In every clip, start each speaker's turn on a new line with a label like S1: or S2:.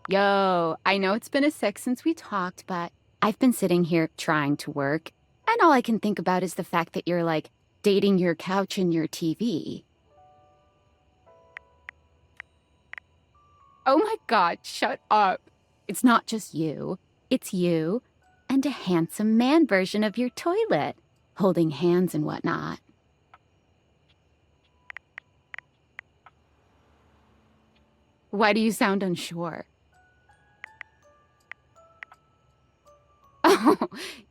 S1: Yo, I know it's been a sec since we talked, but I've been sitting here trying to work, and all I can think about is the fact that you're, like, dating your couch and your TV. Oh my god, shut up. It's not just you. It's you and a handsome man version of your toilet, holding hands and whatnot. Why do you sound unsure? Oh,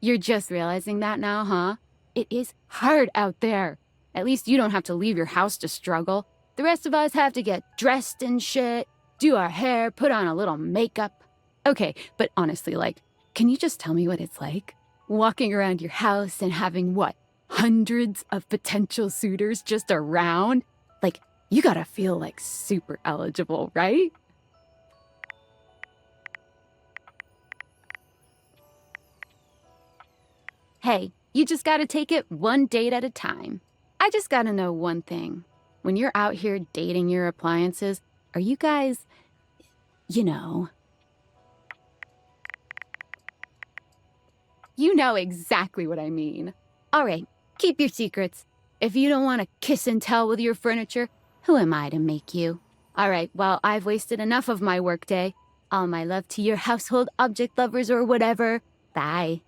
S1: you're just realizing that now, huh? It is hard out there. At least you don't have to leave your house to struggle. The rest of us have to get dressed and shit, do our hair, put on a little makeup. Okay, but honestly, like, can you just tell me what it's like? Walking around your house and having, what, hundreds of potential suitors just around? Like, you gotta feel, like, super eligible, right? Hey, you just gotta take it one date at a time. I just gotta know one thing. When you're out here dating your appliances, are you guys, you know... You know exactly what I mean. All right, keep your secrets. If you don't want to kiss and tell with your furniture, who am I to make you? All right, well, I've wasted enough of my workday. All my love to your household object lovers or whatever. Bye.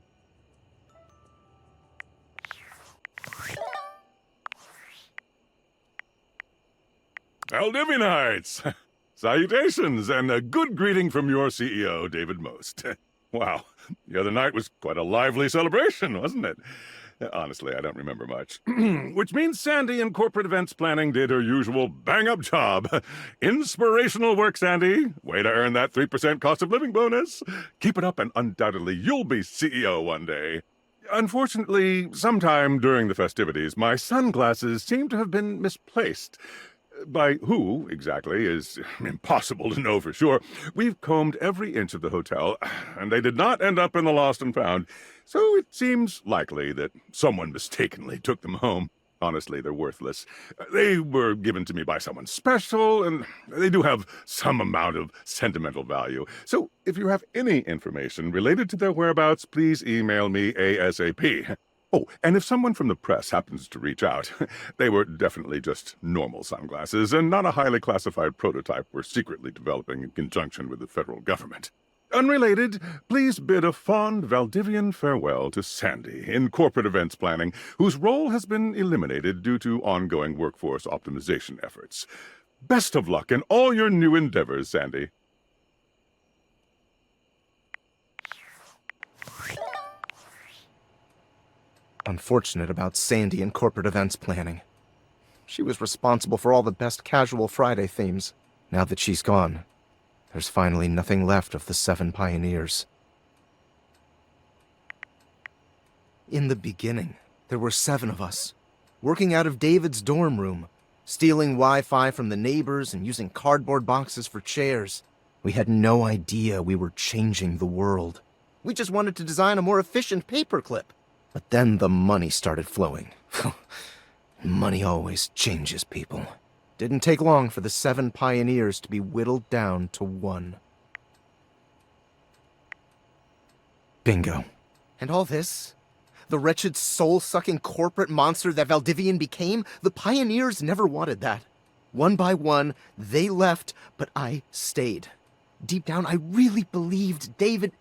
S2: Valdivianites! Salutations, and a good greeting from your CEO, David Most. Wow, the other night was quite a lively celebration, wasn't it? Honestly, I don't remember much. Which means Sandy in corporate events planning did her usual bang-up job. Inspirational work, Sandy. Way to earn that 3% cost of living bonus. Keep it up and undoubtedly you'll be CEO one day. Unfortunately, sometime during the festivities, my sunglasses seem to have been misplaced. By who, exactly, is impossible to know for sure. We've combed every inch of the hotel, and they did not end up in the lost and found, so it seems likely that someone mistakenly took them home. Honestly, they're worthless. They were given to me by someone special, and they do have some amount of sentimental value. So if you have any information related to their whereabouts, please email me ASAP. Oh, and if someone from the press happens to reach out, they were definitely just normal sunglasses and not a highly classified prototype we're secretly developing in conjunction with the federal government. Unrelated, please bid a fond Valdivian farewell to Sandy in corporate events planning, whose role has been eliminated due to ongoing workforce optimization efforts. Best of luck in all your new endeavors, Sandy.
S3: Unfortunate about Sandy and corporate events planning. She was responsible for all the best casual Friday themes. Now that she's gone, there's finally nothing left of the 7 pioneers. In the beginning, there were 7 of us, working out of David's dorm room, stealing Wi-Fi from the neighbors and using cardboard boxes for chairs. We had no idea we were changing the world. We just wanted to design a more efficient paperclip. But then the money started flowing. Money always changes people. Didn't take long for the 7 pioneers to be whittled down to 1. Bingo. And all this? The wretched soul-sucking corporate monster that Valdivian became? The pioneers never wanted that. One by one, they left, but I stayed. Deep down, I really believed David,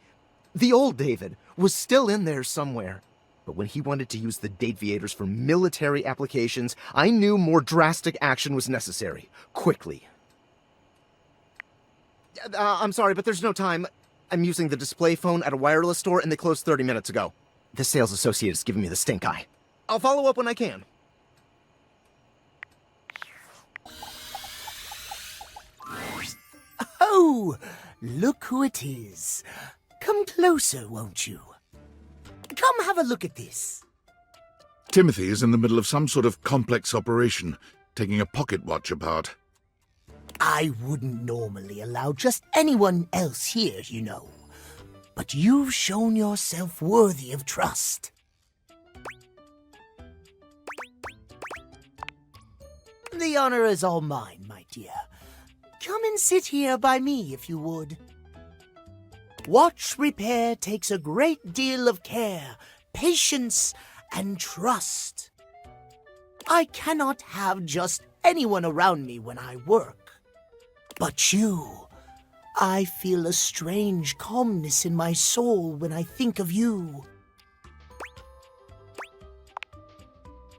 S3: the old David, was still in there somewhere. But when he wanted to use the Dateviators for military applications, I knew more drastic action was necessary. Quickly. I'm sorry, but there's no time. I'm using the display phone at a wireless store, and they closed 30 minutes ago. The sales associate is giving me the stink eye. I'll follow up when I can.
S4: Oh, look who it is. Come closer, won't you? Come have a look at this.
S5: Timothy is in the middle of some sort of complex operation, taking a pocket watch apart.
S4: I wouldn't normally allow just anyone else here, you know. But you've shown yourself worthy of trust. The honor is all mine, my dear. Come and sit here by me, if you would. Watch repair takes a great deal of care, patience, and trust. I cannot have just anyone around me when I work. But you, I feel a strange calmness in my soul when I think of you.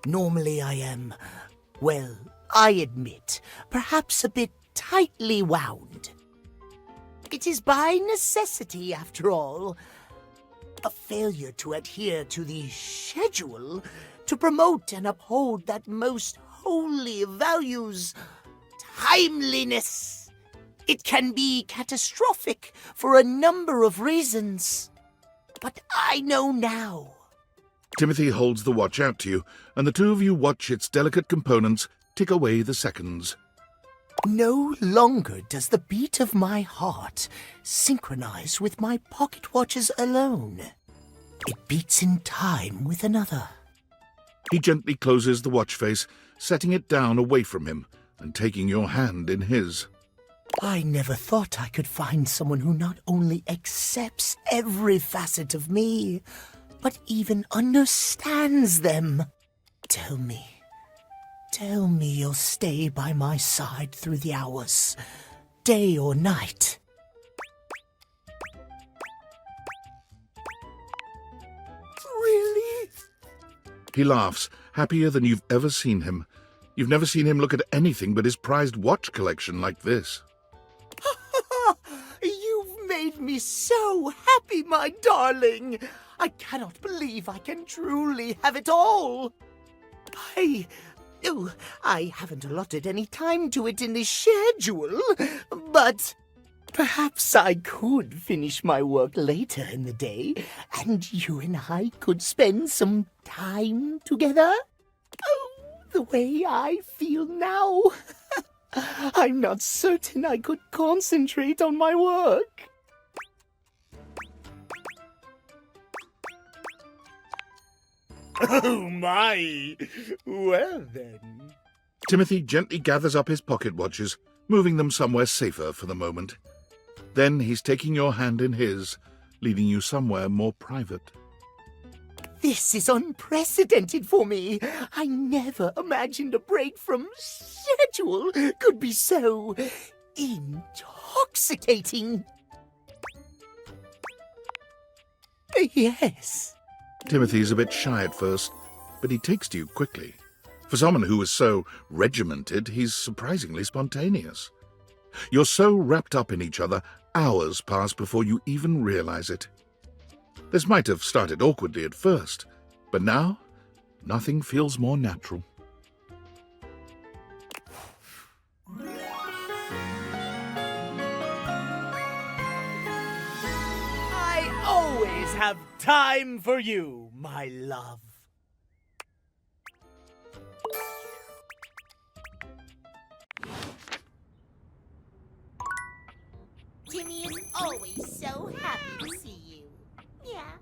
S4: Normally I am, well, I admit, perhaps a bit tightly wound. It is by necessity, after all. A failure to adhere to the schedule, to promote and uphold that most holy of values, timeliness. It can be catastrophic for a number of reasons. But I know now.
S5: Timothy holds the watch out to you, and the two of you watch its delicate components tick away the seconds.
S4: No longer does the beat of my heart synchronize with my pocket watches alone. It beats in time with another.
S5: He gently closes the watch face, setting it down away from him and taking your hand in his.
S4: I never thought I could find someone who not only accepts every facet of me, but even understands them. Tell me you'll stay by my side through the hours, day or night. Really?
S5: He laughs, happier than you've ever seen him. You've never seen him look at anything but his prized watch collection like this.
S4: You've made me so happy, my darling. I cannot believe I can truly have it all. I haven't allotted any time to it in the schedule, but perhaps I could finish my work later in the day, and you and I could spend some time together. Oh, the way I feel now. I'm not certain I could concentrate on my work. Oh, my! Well, then.
S5: Timothy gently gathers up his pocket watches, moving them somewhere safer for the moment. Then he's taking your hand in his, leading you somewhere more private.
S4: This is unprecedented for me. I never imagined a break from schedule could be so intoxicating. Yes.
S5: Timothy's a bit shy at first, but he takes to you quickly. For someone who is so regimented, he's surprisingly spontaneous. You're so wrapped up in each other, hours pass before you even realize it. This might have started awkwardly at first, but now, nothing feels more natural.
S4: I always have time for you, my love.
S6: Timmy is always so happy to see you. Yeah.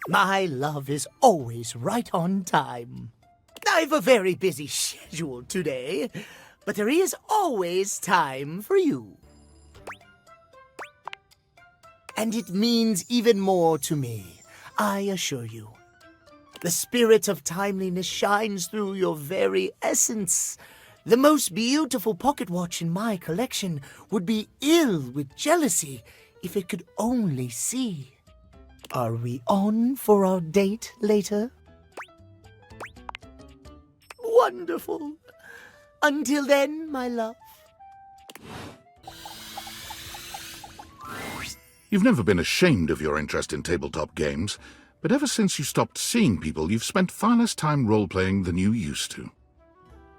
S4: My love is always right on time. I've a very busy schedule today, but there is always time for you. And it means even more to me, I assure you. The spirit of timeliness shines through your very essence. The most beautiful pocket watch in my collection would be ill with jealousy if it could only see. Are we on for our date later? Wonderful. Until then, my love.
S5: You've never been ashamed of your interest in tabletop games, but ever since you stopped seeing people, you've spent far less time role-playing than you used to.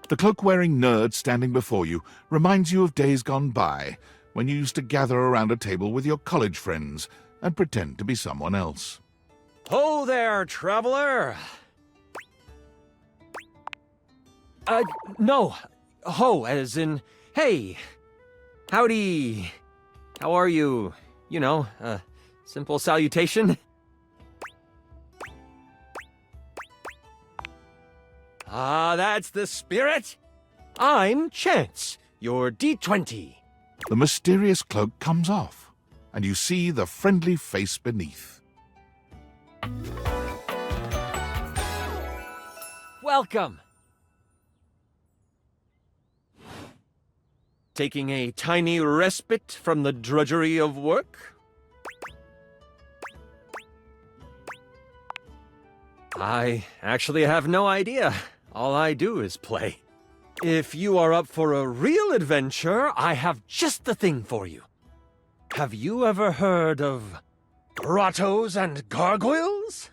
S5: The cloak-wearing nerd standing before you reminds you of days gone by, when you used to gather around a table with your college friends and pretend to be someone else.
S7: Ho there, traveler! No. Ho, as in, hey. Howdy. How are you? You know, simple salutation. Ah, that's the spirit. I'm Chance, your D20.
S5: The mysterious cloak comes off, and you see the friendly face beneath.
S7: Welcome! Taking a tiny respite from the drudgery of work? I actually have no idea. All I do is play. If you are up for a real adventure, I have just the thing for you. Have you ever heard of grottos and gargoyles?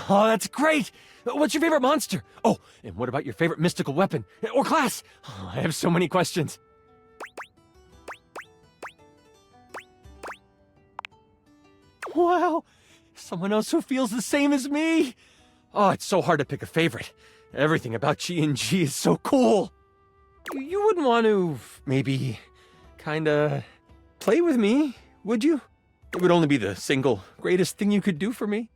S7: Oh, that's great! What's your favorite monster? Oh, and what about your favorite mystical weapon? Or class? Oh, I have so many questions. Wow, someone else who feels the same as me. Oh, it's so hard to pick a favorite. Everything about G&G is so cool. You wouldn't want to, maybe, kinda play with me, would you? It would only be the single greatest thing you could do for me.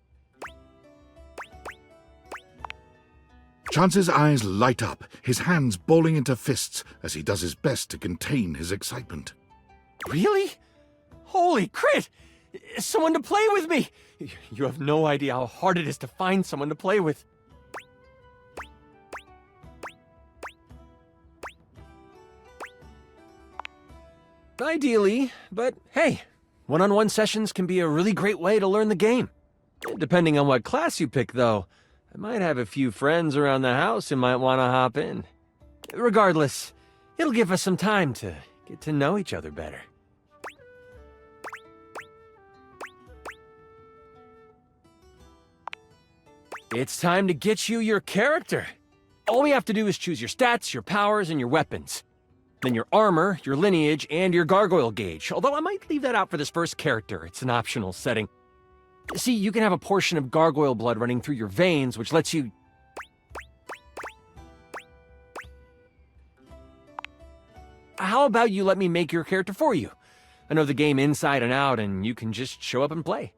S5: Chance's eyes light up, his hands balling into fists as he does his best to contain his excitement.
S7: Really? Holy crit! Someone to play with me! You have no idea how hard it is to find someone to play with. Ideally, but hey, one-on-one sessions can be a really great way to learn the game. Depending on what class you pick, though, I might have a few friends around the house who might want to hop in. Regardless, it'll give us some time to get to know each other better. It's time to get you your character. All we have to do is choose your stats, your powers, and your weapons. Then your armor, your lineage, and your gargoyle gauge. Although I might leave that out for this first character. It's an optional setting. See, you can have a portion of gargoyle blood running through your veins, which lets you... How about you let me make your character for you? I know the game inside and out, and you can just show up and play.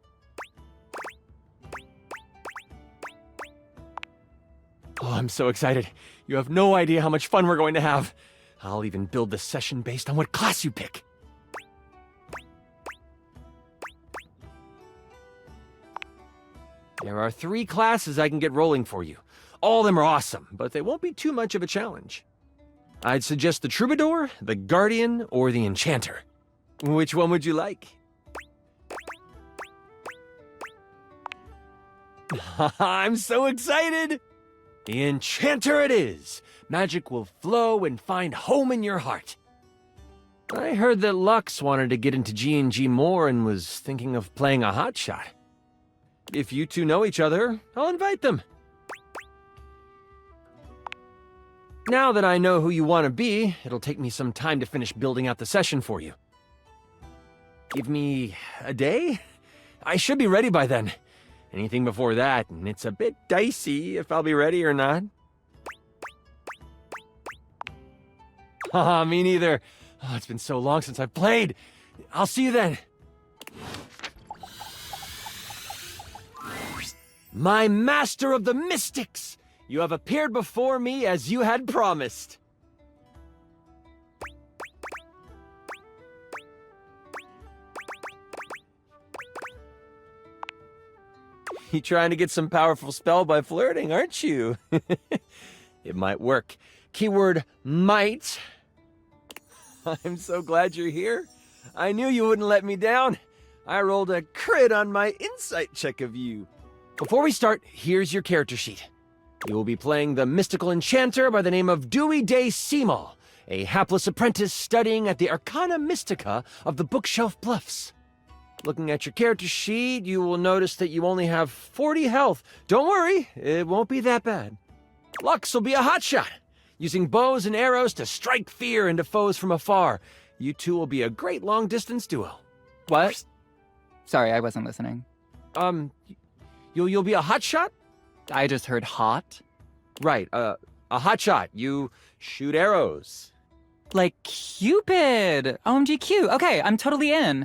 S7: Oh, I'm so excited. You have no idea how much fun we're going to have. I'll even build the session based on what class you pick. There are 3 classes I can get rolling for you. All of them are awesome, but they won't be too much of a challenge. I'd suggest the Troubadour, the Guardian, or the Enchanter. Which one would you like? I'm so excited! The Enchanter it is! Magic will flow and find home in your heart. I heard that Lux wanted to get into G&G more and was thinking of playing a hotshot. If you two know each other, I'll invite them. Now that I know who you want to be, it'll take me some time to finish building out the session for you. Give me a day? I should be ready by then. Anything before that, and it's a bit dicey if I'll be ready or not. Haha, me neither. Oh, it's been so long since I've played. I'll see you then. My master of the mystics! You have appeared before me as you had promised. You trying to get some powerful spell by flirting, aren't you? It might work. Keyword might. I'm so glad you're here. I knew you wouldn't let me down. I rolled a crit on my insight check of you. Before we start, here's your character sheet. You will be playing the mystical enchanter by the name of Dewey Day Seamal, a hapless apprentice studying at the Arcana Mystica of the Bookshelf Bluffs. Looking at your character sheet, you will notice that you only have 40 health. Don't worry, it won't be that bad. Lux will be a hotshot, using bows and arrows to strike fear into foes from afar. You two will be a great long-distance duo.
S8: What? Sorry, I wasn't listening.
S7: You'll be a hotshot?
S8: I just heard hot.
S7: Right, a hotshot. You shoot arrows.
S8: Like Cupid! OMG cute. Okay, I'm totally in.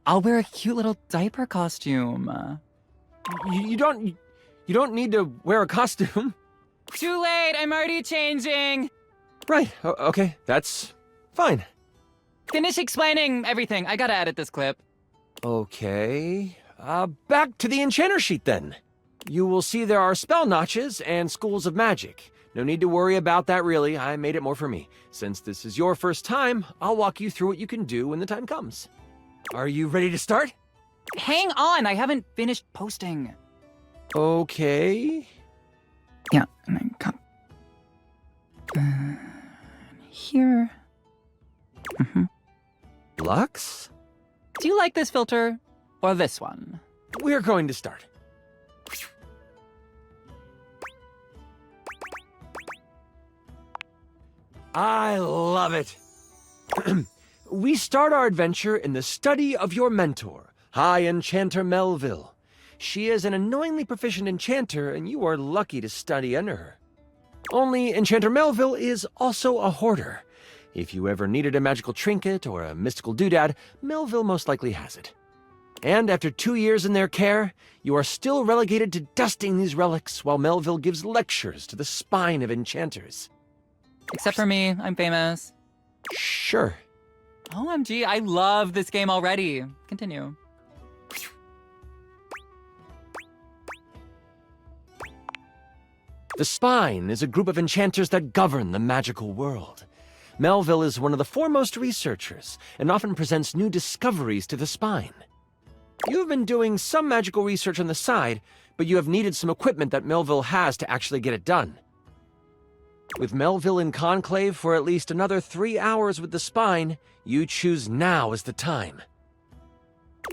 S8: I'll wear a cute little diaper costume.
S7: You don't need to wear a costume.
S8: Too late, I'm already changing!
S7: Right, okay, that's fine.
S8: Finish explaining everything. I gotta edit this clip.
S7: Okay, back to the enchanter sheet then. You will see there are spell notches and schools of magic. No need to worry about that really, I made it more for me. Since this is your first time, I'll walk you through what you can do when the time comes. Are you ready to start?
S8: Hang on, I haven't finished posting.
S7: Okay.
S8: Yeah, and then come. Here.
S7: Lux?
S8: Do you like this filter or this one?
S7: We're going to start. I love it. We start our adventure in the study of your mentor, High Enchanter Melville. She is an annoyingly proficient enchanter, and you are lucky to study under her. Only Enchanter Melville is also a hoarder. If you ever needed a magical trinket or a mystical doodad, Melville most likely has it. And after 2 years in their care, you are still relegated to dusting these relics while Melville gives lectures to the spine of enchanters.
S8: Except for me, I'm famous.
S7: Sure.
S8: OMG, I love this game already. Continue.
S7: The Spine is a group of enchanters that govern the magical world. Melville is one of the foremost researchers and often presents new discoveries to the Spine. You've been doing some magical research on the side, but you have needed some equipment that Melville has to actually get it done. With Melville in conclave for at least another 3 hours with the Spine, you choose now as the time.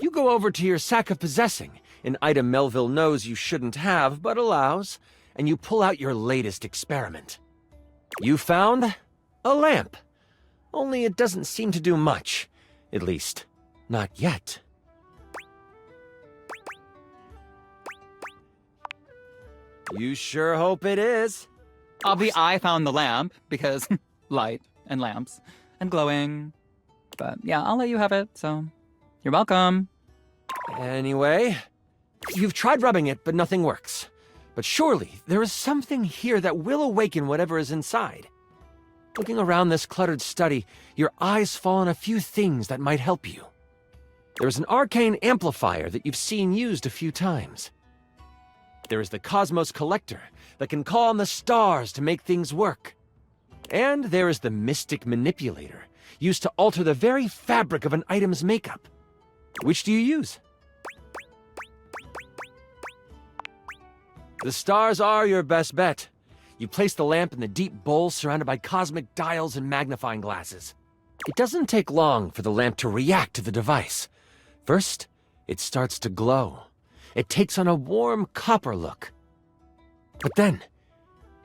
S7: You go over to your sack of possessing, an item Melville knows you shouldn't have but allows, and you pull out your latest experiment. You found a lamp. Only it doesn't seem to do much. At least, not yet. You sure hope it is.
S8: I found the lamp because light and lamps and glowing. But yeah, I'll let you have it, so you're welcome.
S7: Anyway, you've tried rubbing it, but nothing works. But surely there is something here that will awaken whatever is inside. Looking around this cluttered study, your eyes fall on a few things that might help you. There is an arcane amplifier that you've seen used a few times. There is the Cosmos Collector that can call on the stars to make things work. And there is the Mystic Manipulator, used to alter the very fabric of an item's makeup. Which do you use? The stars are your best bet. You place the lamp in the deep bowl surrounded by cosmic dials and magnifying glasses. It doesn't take long for the lamp to react to the device. First, it starts to glow. It takes on a warm copper look. But then,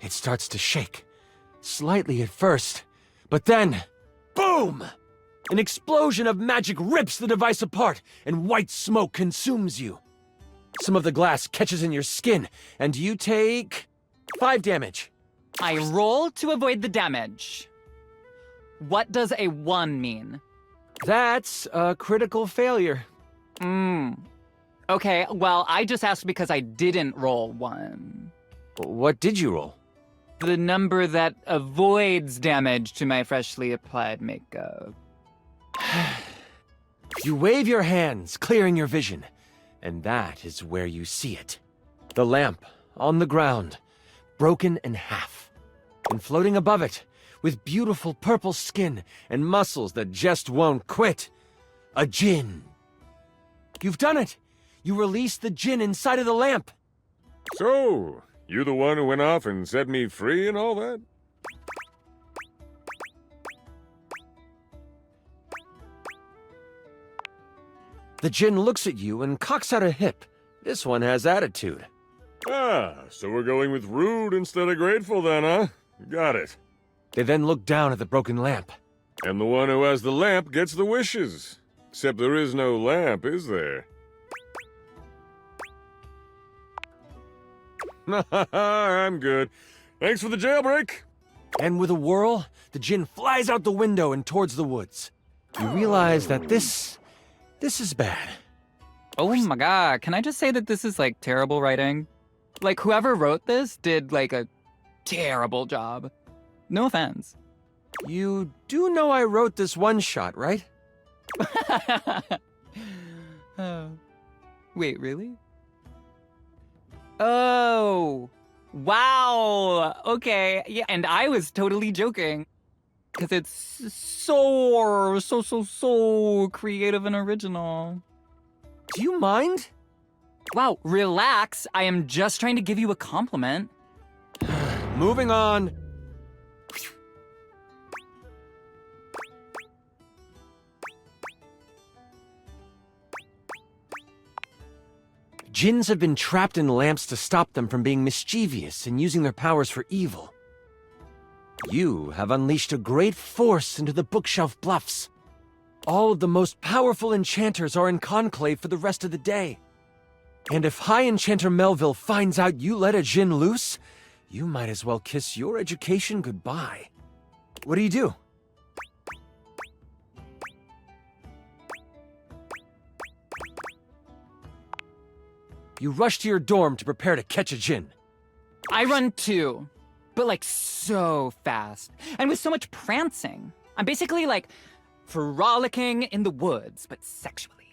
S7: it starts to shake. Slightly at first, but then, boom! An explosion of magic rips the device apart, and white smoke consumes you. Some of the glass catches in your skin, and you take 5 damage.
S8: I roll to avoid the damage. What does a 1 mean?
S7: That's a critical failure.
S8: Okay, well, I just asked because I didn't roll 1.
S7: What did you roll?
S8: The number that avoids damage to my freshly applied makeup.
S7: You wave your hands, clearing your vision, and that is where you see it. The lamp, on the ground, broken in half. And floating above it, with beautiful purple skin and muscles that just won't quit, a djinn. You've done it! You released the djinn inside of the lamp!
S2: So, you the one who went off and set me free and all that?
S7: The djinn looks at you and cocks out a hip. This one has attitude.
S2: Ah, so we're going with rude instead of grateful then, huh? Got it.
S7: They then look down at the broken lamp.
S2: And the one who has the lamp gets the wishes. Except there is no lamp, is there? I'm good. Thanks for the jailbreak.
S7: And with a whirl, the djinn flies out the window and towards the woods. You realize that this is bad.
S8: Oh my god, can I just say that this is like terrible writing? Like whoever wrote this did like a terrible job. No offense.
S7: You do know I wrote this one shot, right?
S8: Wait, really? Oh, wow. Okay, yeah, and I was totally joking. Because it's so creative and original.
S7: Do you mind?
S8: Wow, relax. I am just trying to give you a compliment.
S7: Moving on. Djinns have been trapped in lamps to stop them from being mischievous and using their powers for evil. You have unleashed a great force into the bookshelf bluffs. All of the most powerful enchanters are in conclave for the rest of the day. And if High Enchanter Melville finds out you let a djinn loose, you might as well kiss your education goodbye. What do? You rush to your dorm to prepare to catch a djinn.
S8: I run too, but like so fast, and with so much prancing. I'm basically like frolicking in the woods, but sexually.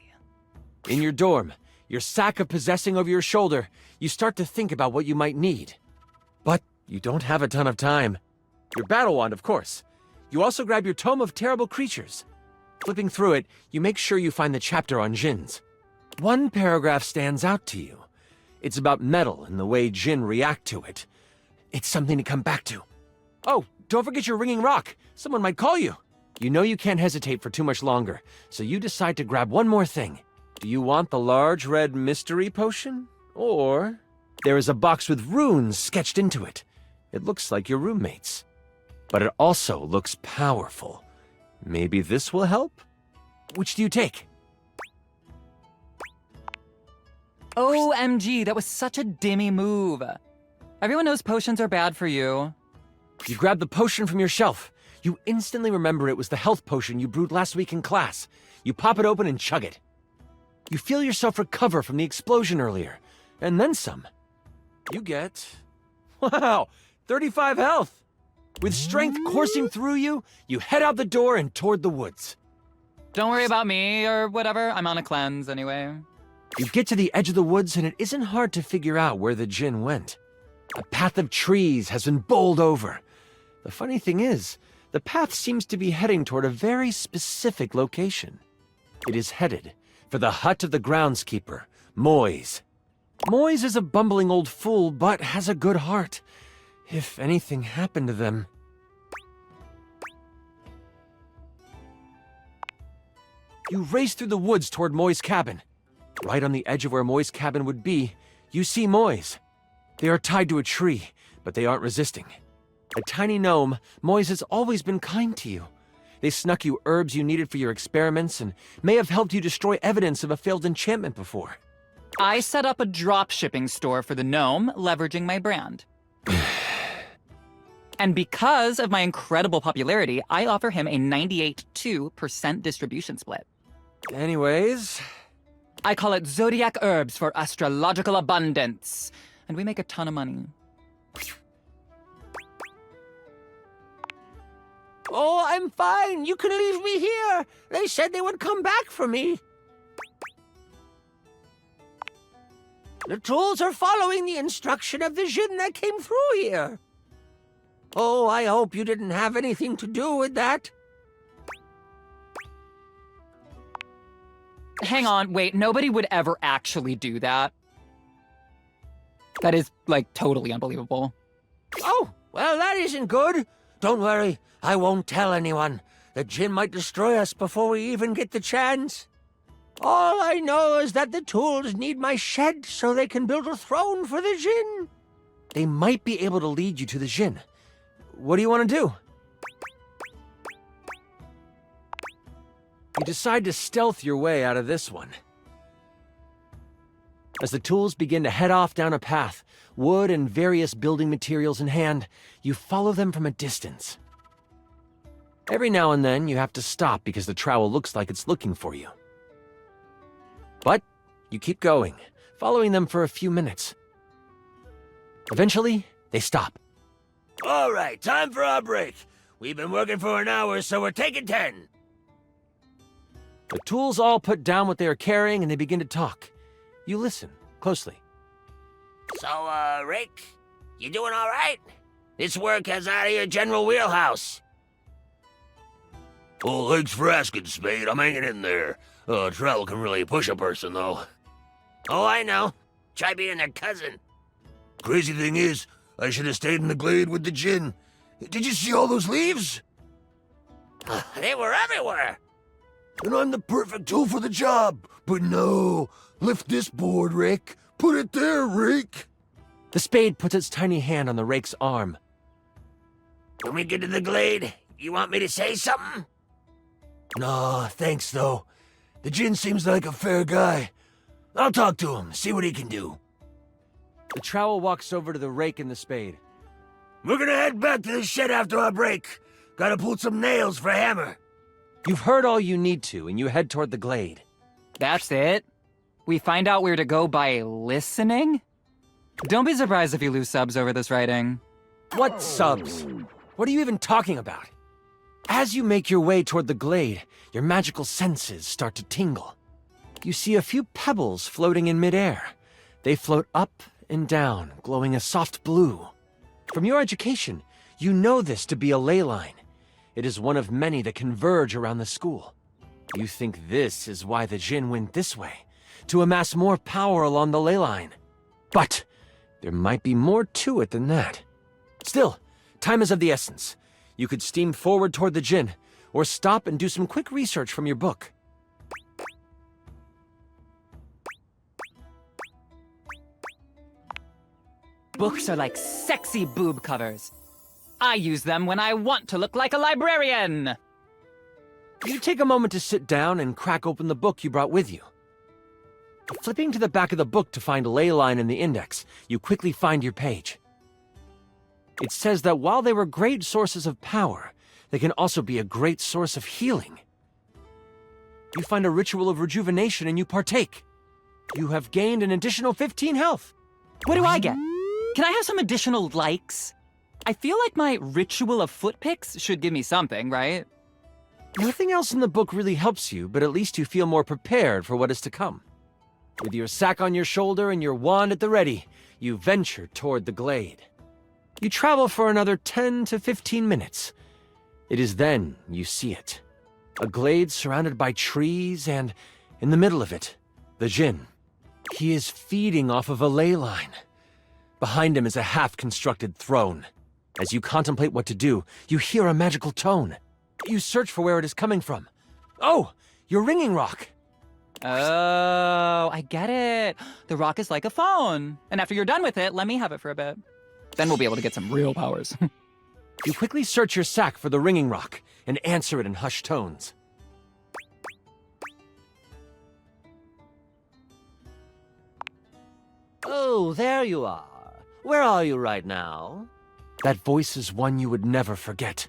S7: In your dorm, your sack of possessing over your shoulder, you start to think about what you might need. But you don't have a ton of time. Your battle wand, of course. You also grab your Tome of Terrible Creatures. Flipping through it, you make sure you find the chapter on djinns. One paragraph stands out to you. It's about metal and the way djinn react to it. It's something to come back to. Oh, don't forget your ringing rock. Someone might call you. You know you can't hesitate for too much longer, so you decide to grab one more thing. Do you want the large red mystery potion? Or there is a box with runes sketched into it. It looks like your roommate's. But it also looks powerful. Maybe this will help? Which do you take?
S8: OMG, that was such a dimmy move. Everyone knows potions are bad for you.
S7: You grab the potion from your shelf. You instantly remember it was the health potion you brewed last week in class. You pop it open and chug it. You feel yourself recover from the explosion earlier, and then some. You get... wow, 35 health! With strength coursing through you, you head out the door and toward the woods.
S8: Don't worry about me or whatever, I'm on a cleanse anyway.
S7: You get to the edge of the woods and it isn't hard to figure out where the djinn went. A path of trees has been bowled over. The funny thing is, the path seems to be heading toward a very specific location. It is headed for the hut of the groundskeeper, Moise. Moise is a bumbling old fool, but has a good heart. If anything happened to them... You race through the woods toward Moise's cabin. Right on the edge of where Moise's cabin would be, you see Moise. They are tied to a tree, but they aren't resisting. A tiny gnome, Moise has always been kind to you. They snuck you herbs you needed for your experiments and may have helped you destroy evidence of a failed enchantment before.
S8: I set up a drop shipping store for the gnome, leveraging my brand. And because of my incredible popularity, I offer him a 98.2% distribution split.
S7: Anyways...
S8: I call it Zodiac Herbs for Astrological Abundance. And we make a ton of money.
S7: Oh, I'm fine. You can leave me here. They said they would come back for me. The tools are following the instruction of the djinn that came through here. Oh, I hope you didn't have anything to do with that.
S8: Hang on, wait, nobody would ever actually do that. That is, like, totally unbelievable.
S7: Oh, well, that isn't good. Don't worry, I won't tell anyone. The djinn might destroy us before we even get the chance. All I know is that the tools need my shed so they can build a throne for the djinn. They might be able to lead you to the djinn. What do you want to do? You decide to stealth your way out of this one. As the tools begin to head off down a path, wood and various building materials in hand, you follow them from a distance. Every now and then, you have to stop because the trowel looks like it's looking for you. But you keep going, following them for a few minutes. Eventually, they stop. All right, time for our break.
S9: We've been working for an hour, so we're taking 10.
S7: The tools all put down what they are carrying and they begin to talk. You listen closely.
S9: So, Rick, you doing all right? This work has out of your general wheelhouse. Oh, thanks for asking, Spade. I'm hanging in there. Tyrell can really push a person, though. Oh, I know. Try being their cousin. Crazy thing is, I should have stayed in the glade with the gin. Did you see all those leaves? They were everywhere. And I'm the perfect tool for the job. But no, lift this board, Rick. Put it there, Rick.
S7: The spade puts its tiny hand on the rake's arm.
S9: When we get to the glade, you want me to say something? Nah, thanks, though. The gin seems like a fair guy. I'll talk to him, see what he can do.
S7: The trowel walks over to the rake and the spade.
S9: We're gonna head back to the shed after our break. Gotta pull some nails for Hammer.
S7: You've heard all you need to, and you head toward the glade.
S8: That's it? We find out where to go by listening? Don't be surprised if you lose subs over this writing.
S7: What subs? What are you even talking about? As you make your way toward the glade, your magical senses start to tingle. You see a few pebbles floating in midair. They float up and down, glowing a soft blue. From your education, you know this to be a ley line. It is one of many that converge around the school. You think this is why the Jinn went this way, to amass more power along the ley line. But there might be more to it than that. Still, time is of the essence. You could steam forward toward the Jinn, or stop and do some quick research from your book.
S8: Books are like sexy boob covers. I use them when I want to look like a librarian.
S7: You take a moment to sit down and crack open the book you brought with you. Flipping to the back of the book to find a ley line in the index, you quickly find your page. It says that while they were great sources of power, they can also be a great source of healing. You find a ritual of rejuvenation and you partake. You have gained an additional 15 health.
S8: What do I get? Can I have some additional likes? I feel like my ritual of foot picks should give me something, right?
S7: Nothing else in the book really helps you, but at least you feel more prepared for what is to come. With your sack on your shoulder and your wand at the ready, you venture toward the glade. You travel for another 10 to 15 minutes. It is then you see it. A glade surrounded by trees and, in the middle of it, the Jinn. He is feeding off of a ley line. Behind him is a half-constructed throne. As you contemplate what to do, you hear a magical tone. You search for where it is coming from. Oh, your ringing rock.
S8: Oh, I get it. The rock is like a phone. And after you're done with it, let me have it for a bit. Then we'll be able to get some real powers.
S7: You quickly search your sack for the ringing rock and answer it in hushed tones.
S10: Oh, there you are. Where are you right now?
S7: That voice is one you would never forget.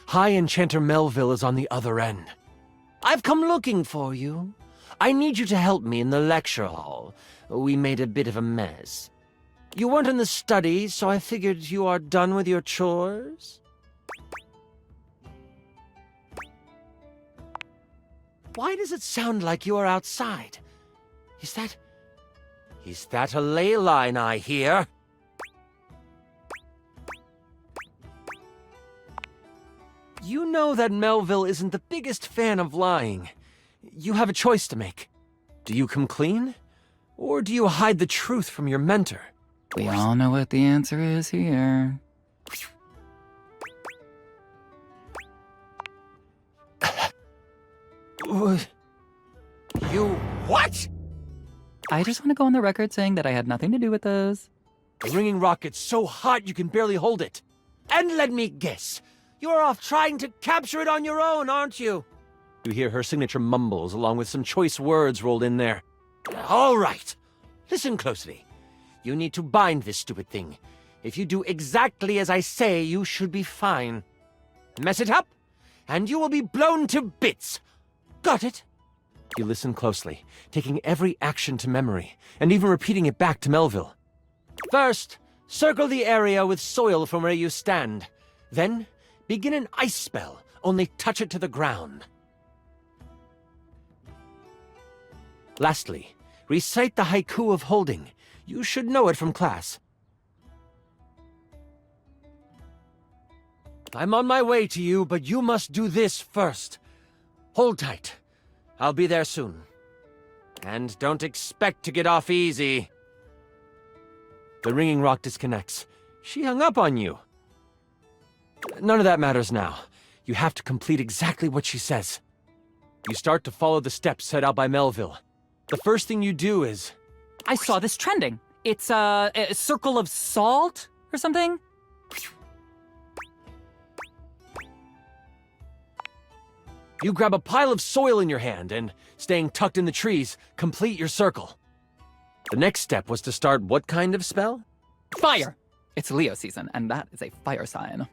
S7: High Enchanter Melville is on the other end.
S10: I've come looking for you. I need you to help me in the lecture hall. We made a bit of a mess. You weren't in the study, so I figured you are done with your chores? Why does it sound like you are outside? Is that a ley line I hear?
S7: You know that Melville isn't the biggest fan of lying. You have a choice to make. Do you come clean? Or do you hide the truth from your mentor?
S8: We all know what the answer is here.
S9: You what?
S8: I just want to go on the record saying that I had nothing to do with this.
S7: The ringing rock gets so hot you can barely hold it.
S10: And let me guess, you're off trying to capture it on your own, aren't you?
S7: You hear her signature mumbles along with some choice words rolled in there.
S10: All right. Listen closely. You need to bind this stupid thing. If you do exactly as I say, you should be fine. Mess it up, and you will be blown to bits. Got it?
S7: You listen closely, taking every action to memory, and even repeating it back to Melville.
S10: First, circle the area with soil from where you stand. Then, Begin an ice spell, only touch it to the ground. Lastly, recite the haiku of holding. You should know it from class. I'm on my way to you, but you must do this first. Hold tight. I'll be there soon. And don't expect to get off easy. The ringing rock disconnects. She hung up on you. None of that matters now. You have to complete exactly what she says. You start to follow the steps set out by Melville. The first thing you do is...
S8: I saw this trending. It's a circle of salt or something?
S10: You grab a pile of soil in your hand and, staying tucked in the trees, complete your circle. The next step was to start what kind of spell?
S8: Fire! It's Leo season, and that is a fire sign.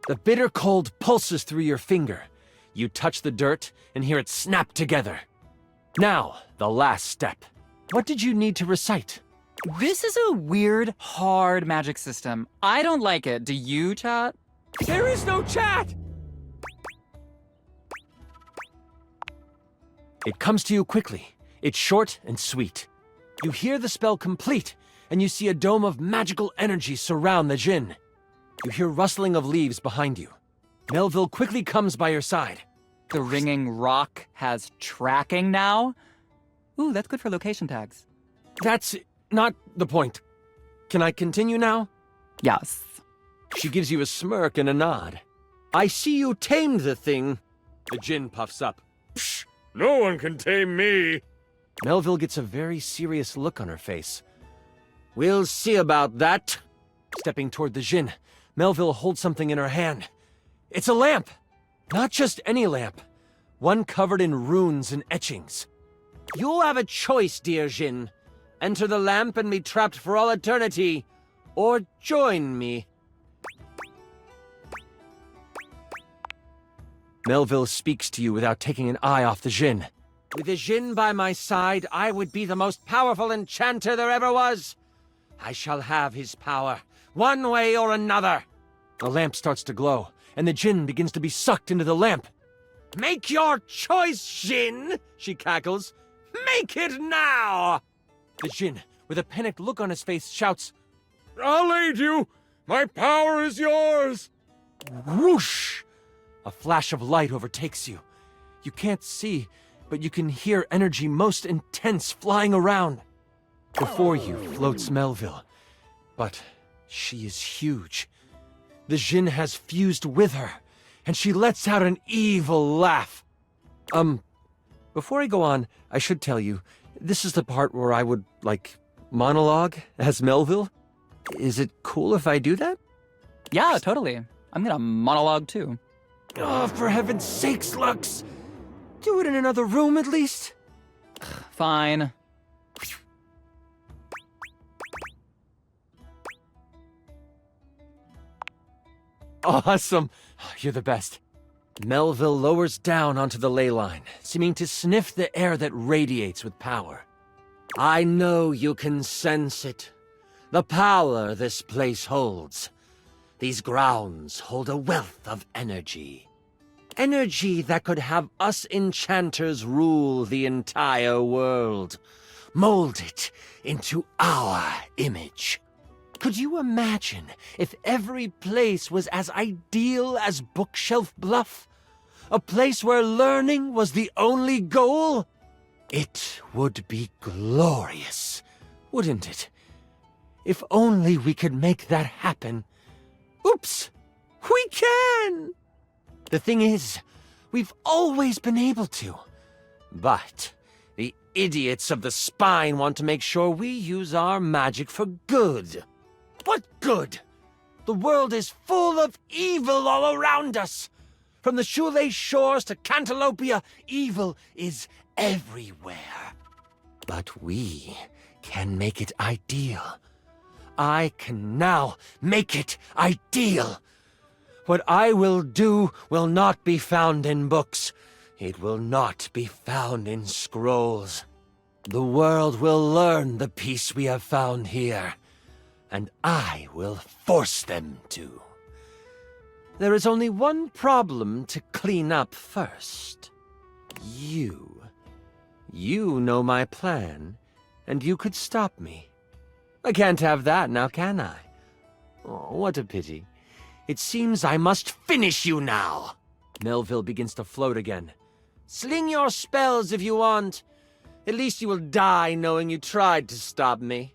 S10: The bitter cold pulses through your finger. You touch the dirt and hear it snap together. Now, the last step. What did you need to recite?
S8: This is a weird, hard magic system. I don't like it. Do you, chat?
S10: There is no chat! It comes to you quickly. It's short and sweet. You hear the spell complete, and you see a dome of magical energy surround the djinn. You hear rustling of leaves behind you. Melville quickly comes by your side.
S8: The ringing rock has tracking now? Ooh, that's good for location tags.
S10: That's not the point. Can I continue now?
S8: Yes.
S10: She gives you a smirk and a nod. I see you tamed the thing. The djinn puffs up.
S2: Psh, no one can tame me.
S10: Melville gets a very serious look on her face. We'll see about that. Stepping toward the djinn, Melville holds something in her hand. It's a lamp. Not just any lamp. One covered in runes and etchings. You'll have a choice, dear djinn. Enter the lamp and be trapped for all eternity, or join me. Melville speaks to you without taking an eye off the djinn. With the djinn by my side, I would be the most powerful enchanter there ever was. I shall have his power, one way or another. The lamp starts to glow, and the djinn begins to be sucked into the lamp. Make your choice, djinn, she cackles. Make it now! The djinn, with a panicked look on his face, shouts,
S2: I'll aid you. My power is yours.
S10: Whoosh! A flash of light overtakes you. You can't see, but you can hear energy most intense flying around. Before you floats Melville, but she is huge. The djinn has fused with her, and she lets out an evil laugh. Before I go on, I should tell you, this is the part where I would, monologue as Melville. Is it cool if I do that?
S8: Yeah, totally. I'm gonna monologue too.
S10: Oh, for heaven's sakes, Lux! Do it in another room, at least.
S8: Fine.
S10: Awesome. You're the best. Melville lowers down onto the ley line, seeming to sniff the air that radiates with power. I know you can sense it. The power this place holds. These grounds hold a wealth of energy. Energy that could have us enchanters rule the entire world. Mold it into our image. Could you imagine if every place was as ideal as Bookshelf Bluff? A place where learning was the only goal? It would be glorious, wouldn't it? If only we could make that happen. Oops! We can! The thing is, we've always been able to. But the idiots of the spine want to make sure we use our magic for good. What good? The world is full of evil all around us. From the shoelace shores to Cantalopia, evil is everywhere. But we can make it ideal. I can now make it ideal. What I will do will not be found in books. It will not be found in scrolls. The world will learn the peace we have found here. and I will force them to. There is only one problem to clean up first. You. You know my plan, and you could stop me. I can't have that now, can I? Oh, what a pity. It seems I must finish you now. Melville begins to float again. Sling your spells if you want. At least you will die knowing you tried to stop me.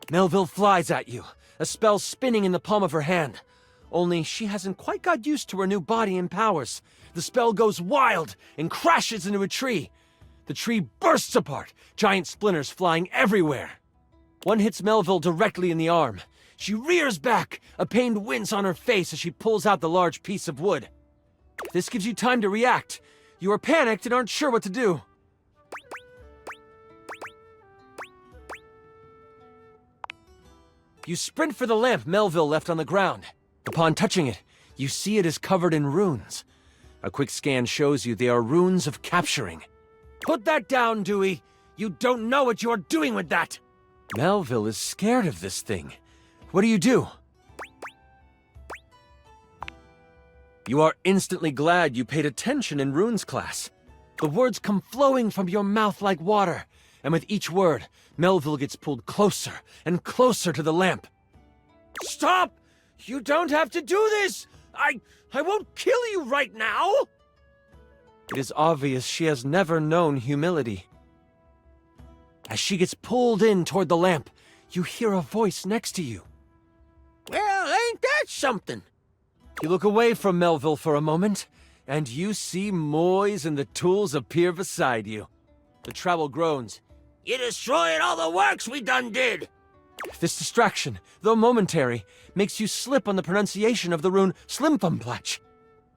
S10: Melville flies at you, a spell spinning in the palm of her hand. Only she hasn't quite got used to her new body and powers. The spell goes wild and crashes into a tree. The tree bursts apart, giant splinters flying everywhere. One hits Melville directly in the arm. She rears back, a pained wince on her face as she pulls out the large piece of wood. This gives you time to react. You are panicked and aren't sure what to do. You sprint for the lamp Melville left on the ground. Upon touching it, you see it is covered in runes. A quick scan shows you they are runes of capturing. Put that down, Dewey. You don't know what you're doing with that. Melville is scared of this thing. What do? You are instantly glad you paid attention in runes class. The words come flowing from your mouth like water, and with each word, Melville gets pulled closer and closer to the lamp. Stop! You don't have to do this! I won't kill you right now! It is obvious she has never known humility. As she gets pulled in toward the lamp, you hear a voice next to you. Well, ain't that something? You look away from Melville for a moment, and you see Moise and the tools appear beside you. The trowel groans. You destroyed all the works we done did! This distraction, though momentary, makes you slip on the pronunciation of the rune Slimfumplach.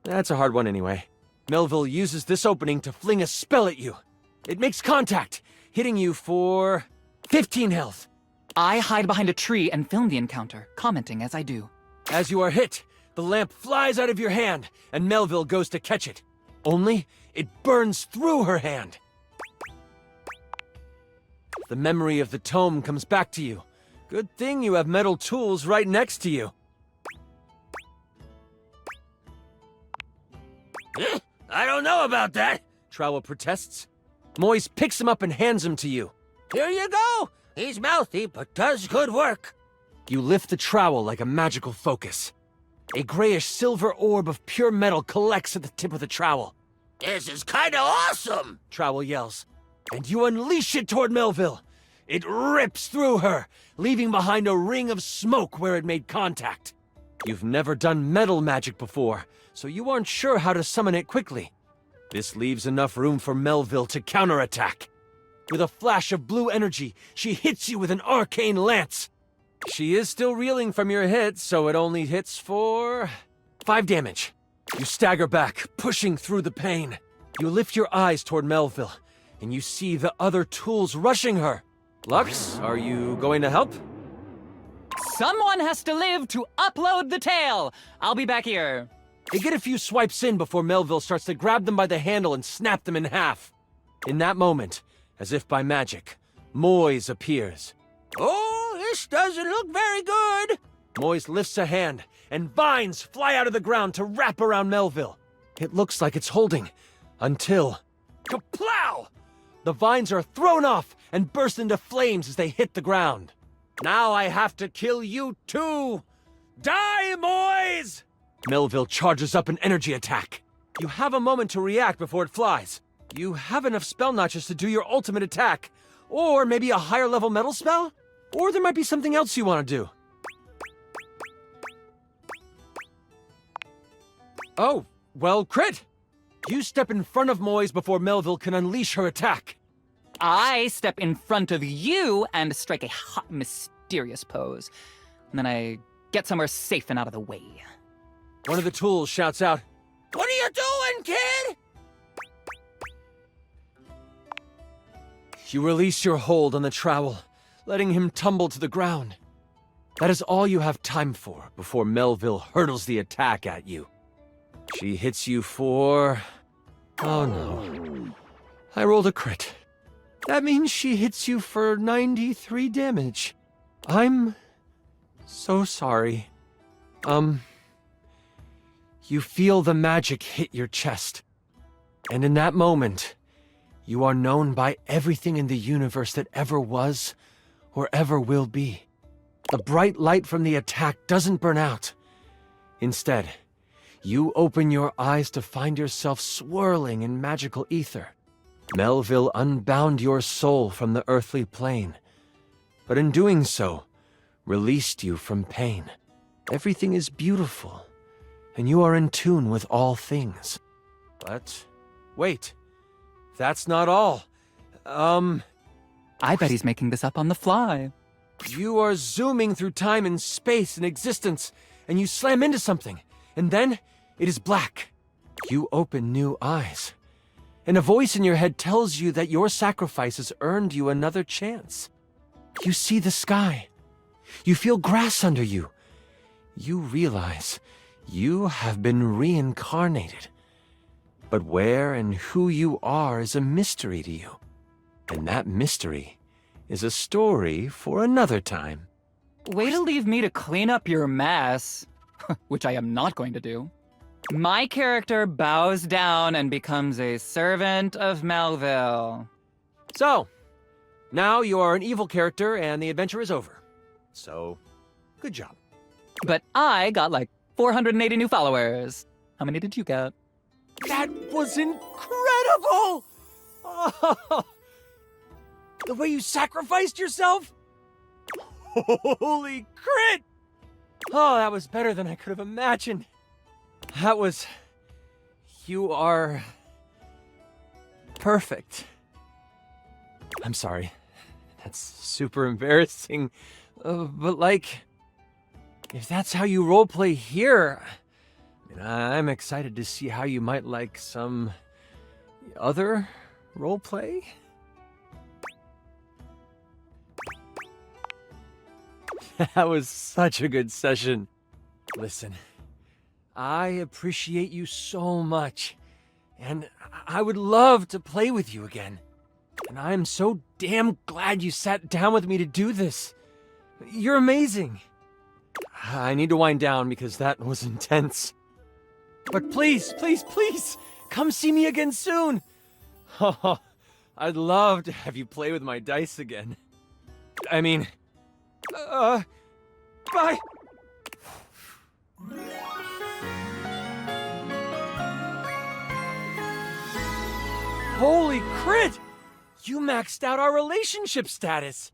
S10: That's a hard one anyway. Melville uses this opening to fling a spell at you. It makes contact, hitting you for 15 health.
S8: I hide behind a tree and film the encounter, commenting as I do.
S10: As you are hit, the lamp flies out of your hand, and Melville goes to catch it. Only, it burns through her hand. The memory of the tome comes back to you. Good thing you have metal tools right next to you. I don't know about that, Trowel protests. Moise picks him up and hands him to you. Here you go. He's mouthy, but does good work. You lift the trowel like a magical focus. A grayish silver orb of pure metal collects at the tip of the trowel. This is kinda awesome, Trowel yells. And you unleash it toward Melville. It rips through her, leaving behind a ring of smoke where it made contact. You've never done metal magic before, so you aren't sure how to summon it quickly. This leaves enough room for Melville to counterattack. With a flash of blue energy, she hits you with an arcane lance. She is still reeling from your hit, so it only hits for 5 damage. You stagger back, pushing through the pain. You lift your eyes toward Melville, and you see the other tools rushing her. Lux, are you going to help?
S8: Someone has to live to upload the tale. I'll be back here.
S10: They get a few swipes in before Melville starts to grab them by the handle and snap them in half. In that moment, as if by magic, Moise appears. Oh, this doesn't look very good. Moise lifts a hand, and vines fly out of the ground to wrap around Melville. It looks like it's holding, until... Kaplow! The vines are thrown off and burst into flames as they hit the ground. Now I have to kill you too! Die, Moise! Melville charges up an energy attack. You have a moment to react before it flies. You have enough spell notches to do your ultimate attack, or maybe a higher level metal spell? Or there might be something else you want to do. Oh, well, crit! You step in front of Moise before Melville can unleash her attack.
S8: I step in front of you and strike a hot, mysterious pose. And then I get somewhere safe and out of the way.
S10: One of the tools shouts out, "What are you doing, kid?" You release your hold on the trowel, letting him tumble to the ground. That is all you have time for before Melville hurtles the attack at you. She hits you for... Oh no. I rolled a crit. That means she hits you for 93 damage. I'm So sorry. You feel the magic hit your chest. And in that moment, you are known by everything in the universe that ever was or ever will be. The bright light from the attack doesn't burn out. Instead, you open your eyes to find yourself swirling in magical ether. Melville unbound your soul from the earthly plane, but in doing so, released you from pain. Everything is beautiful, and you are in tune with all things. But, wait, that's not all.
S8: I bet he's making this up on the fly.
S10: You are zooming through time and space and existence, and you slam into something, and then it is black. You open new eyes, and a voice in your head tells you that your sacrifice has earned you another chance. You see the sky. You feel grass under you. You realize you have been reincarnated. But where and who you are is a mystery to you. And that mystery is a story for another time.
S8: Way to leave me to clean up your mess. Which I am not going to do. My character bows down and becomes a servant of Melville.
S10: So, now you are an evil character and the adventure is over. So, good job.
S8: But I got like 480 new followers. How many did you get?
S10: That was incredible! Oh, the way you sacrificed yourself? Holy crit! Oh, that was better than I could have imagined. That was... You are... perfect. I'm sorry. That's super embarrassing. But like... if that's how you roleplay here... I'm excited to see how you might like some... other roleplay? That was such a good session. Listen, I appreciate you so much, and I would love to play with you again. And I'm so damn glad you sat down with me to do this. You're amazing. I need to wind down because that was intense. But please, please, please, come see me again soon. Oh, I'd love to have you play with my dice again. I mean... bye! Holy crit! You maxed out our relationship status!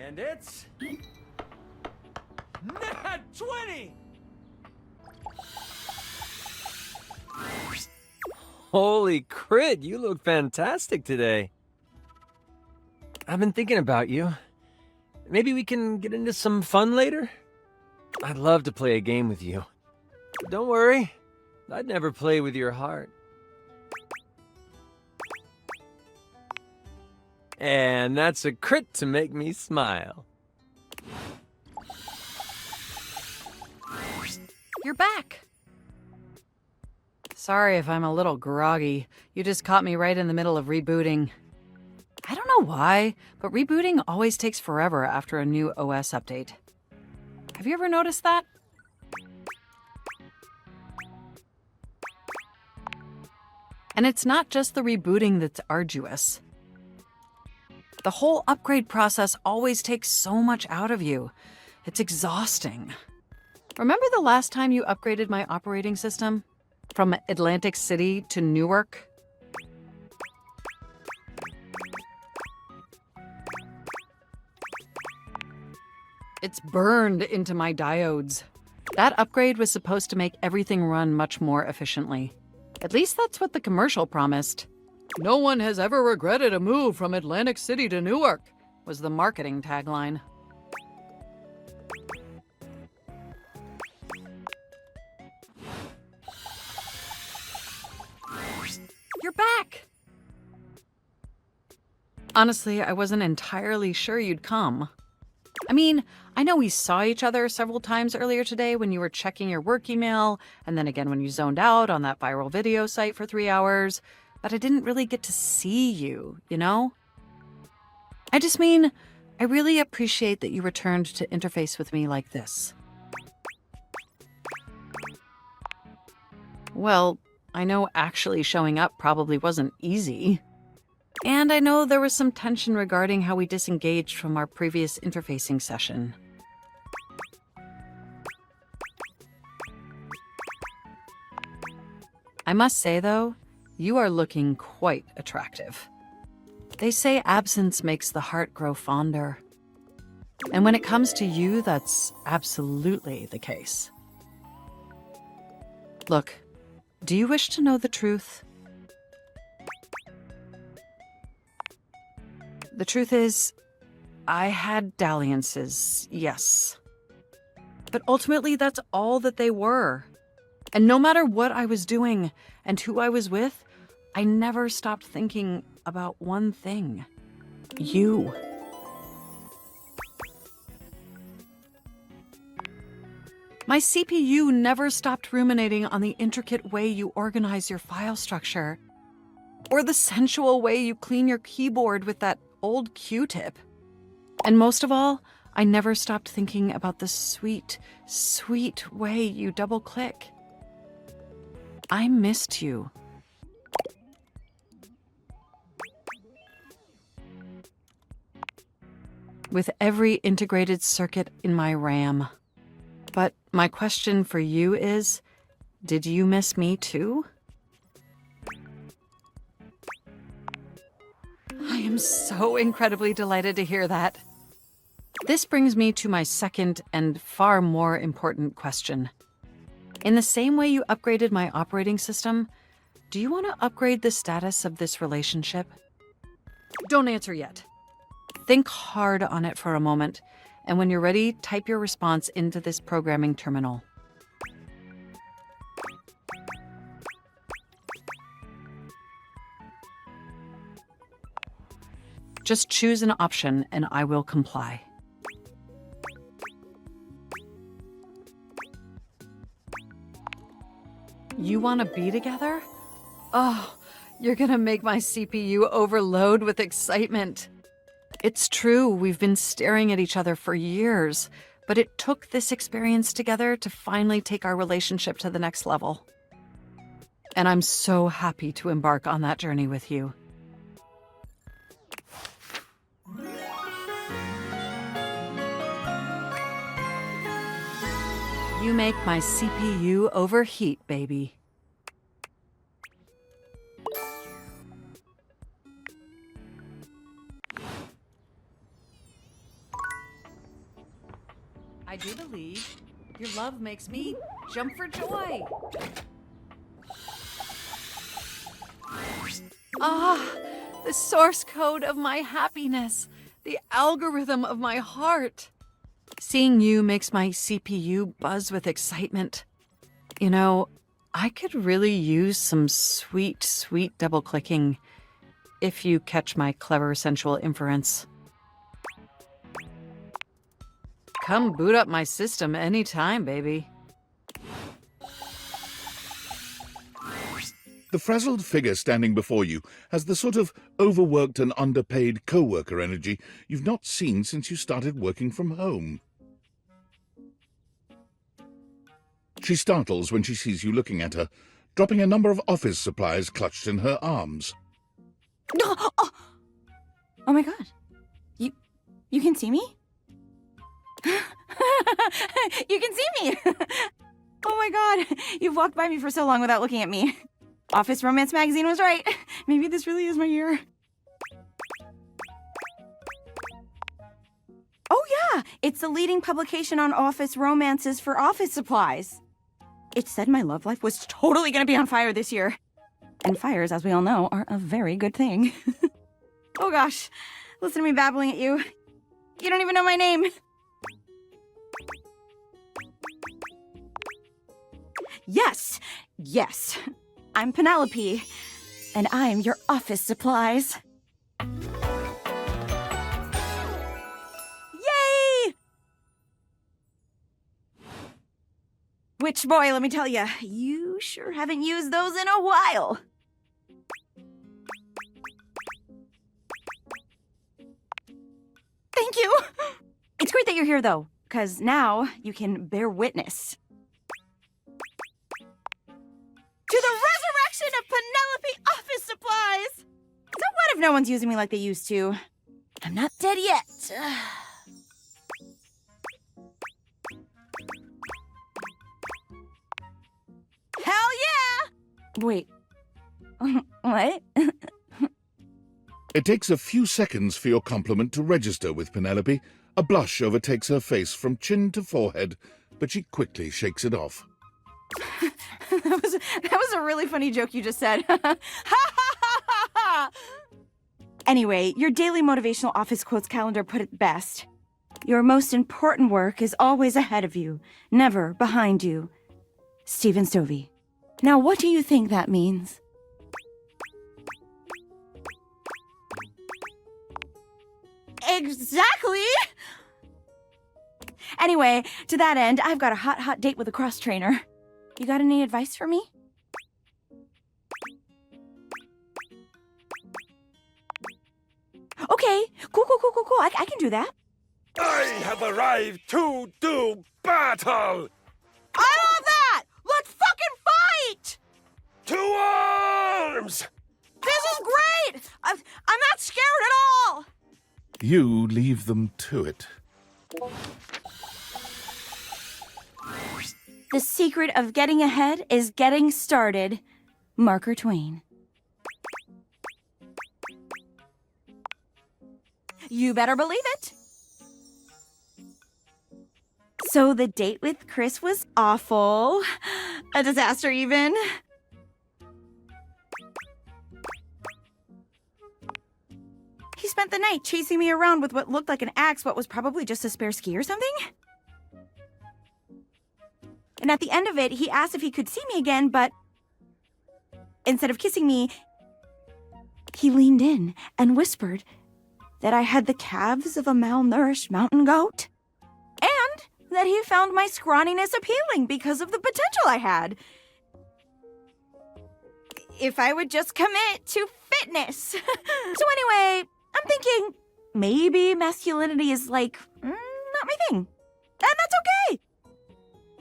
S10: And it's... Nat 20! Holy crit, you look fantastic today. I've been thinking about you. Maybe we can get into some fun later? I'd love to play a game with you. But don't worry, I'd never play with your heart. And that's a crit to make me smile.
S11: You're back. Sorry if I'm a little groggy. You just caught me right in the middle of rebooting. I don't know why, but rebooting always takes forever after a new OS update. Have you ever noticed that? And it's not just the rebooting that's arduous. The whole upgrade process always takes so much out of you. It's exhausting. Remember the last time you upgraded my operating system? From Atlantic City to Newark? It's burned into my diodes. That upgrade was supposed to make everything run much more efficiently. At least that's what the commercial promised. No one has ever regretted a move from Atlantic City to Newark, was the marketing tagline. You're back! Honestly, I wasn't entirely sure you'd come. I mean, I know we saw each other several times earlier today when you were checking your work email, and then again when you zoned out on that viral video site for 3 hours, but I didn't really get to see you, you know? I just mean, I really appreciate that you returned to interface with me like this. Well, I know actually showing up probably wasn't easy. And I know there was some tension regarding how we disengaged from our previous interfacing session. I must say, though, you are looking quite attractive. They say absence makes the heart grow fonder. And when it comes to you, that's absolutely the case. Look, do you wish to know the truth? The truth is, I had dalliances, yes. But ultimately, that's all that they were. And no matter what I was doing and who I was with, I never stopped thinking about one thing. You. My CPU never stopped ruminating on the intricate way you organize your file structure, or the sensual way you clean your keyboard with that old Q-tip. And most of all, I never stopped thinking about the sweet, sweet way you double-click. I missed you. With every integrated circuit in my RAM. But my question for you is, did you miss me too? I am so incredibly delighted to hear that. This brings me to my second and far more important question. In the same way you upgraded my operating system, do you want to upgrade the status of this relationship? Don't answer yet. Think hard on it for a moment, and when you're ready, type your response into this programming terminal. Just choose an option and I will comply. You want to be together? Oh, you're gonna make my CPU overload with excitement. It's true, we've been staring at each other for years, but it took this experience together to finally take our relationship to the next level. And I'm so happy to embark on that journey with you. You make my CPU overheat, baby. I do believe your love makes me jump for joy. Ah, the source code of my happiness, the algorithm of my heart. Seeing you makes my CPU buzz with excitement. You know, I could really use some sweet, sweet double-clicking if you catch my clever sensual inference. Come boot up my system anytime, baby.
S5: The frazzled figure standing before you has the sort of overworked and underpaid co-worker energy you've not seen since you started working from home. She startles when she sees you looking at her, dropping a number of office supplies clutched in her arms.
S12: Oh my god. You can see me? You can see me! Oh my god, you've walked by me for so long without looking at me. Office Romance magazine was right. Maybe this really is my year. Oh yeah, it's the leading publication on office romances for office supplies. It said my love life was totally gonna be on fire this year. And fires, as we all know, are a very good thing. Oh gosh, listen to me babbling at you. You don't even know my name. Yes. I'm Penelope, and I'm your office supplies. Yay! Which, boy, let me tell you, you sure haven't used those in a while. Thank you. It's great that you're here, though, because now you can bear witness to the resurrection of Penelope office supplies! So what if no one's using me like they used to? I'm not dead yet. Hell yeah! Wait. What?
S5: It takes a few seconds for your compliment to register with Penelope. A blush overtakes her face from chin to forehead, but she quickly shakes it off.
S12: That was a really funny joke you just said. Anyway, your daily motivational office quotes calendar put it best. Your most important work is always ahead of you, never behind you. Stephen Stovey. Now, what do you think that means? Exactly! Anyway, to that end, I've got a hot date with a cross trainer. You got any advice for me? Okay, cool. I can do that.
S9: I have arrived to do battle!
S12: I love that! Let's fucking fight!
S9: To arms!
S12: This is great! I'm not scared at all!
S5: You leave them to it.
S12: The secret of getting ahead is getting started. Marker Twain. You better believe it. So the date with Chris was awful. A disaster, even. He spent the night chasing me around with what looked like an axe, but was probably just a spare ski or something. And at the end of it, he asked if he could see me again, but instead of kissing me, he leaned in and whispered that I had the calves of a malnourished mountain goat, and that he found my scrawniness appealing because of the potential I had. If I would just commit to fitness. So anyway, I'm thinking maybe masculinity is like, not my thing. And that's okay.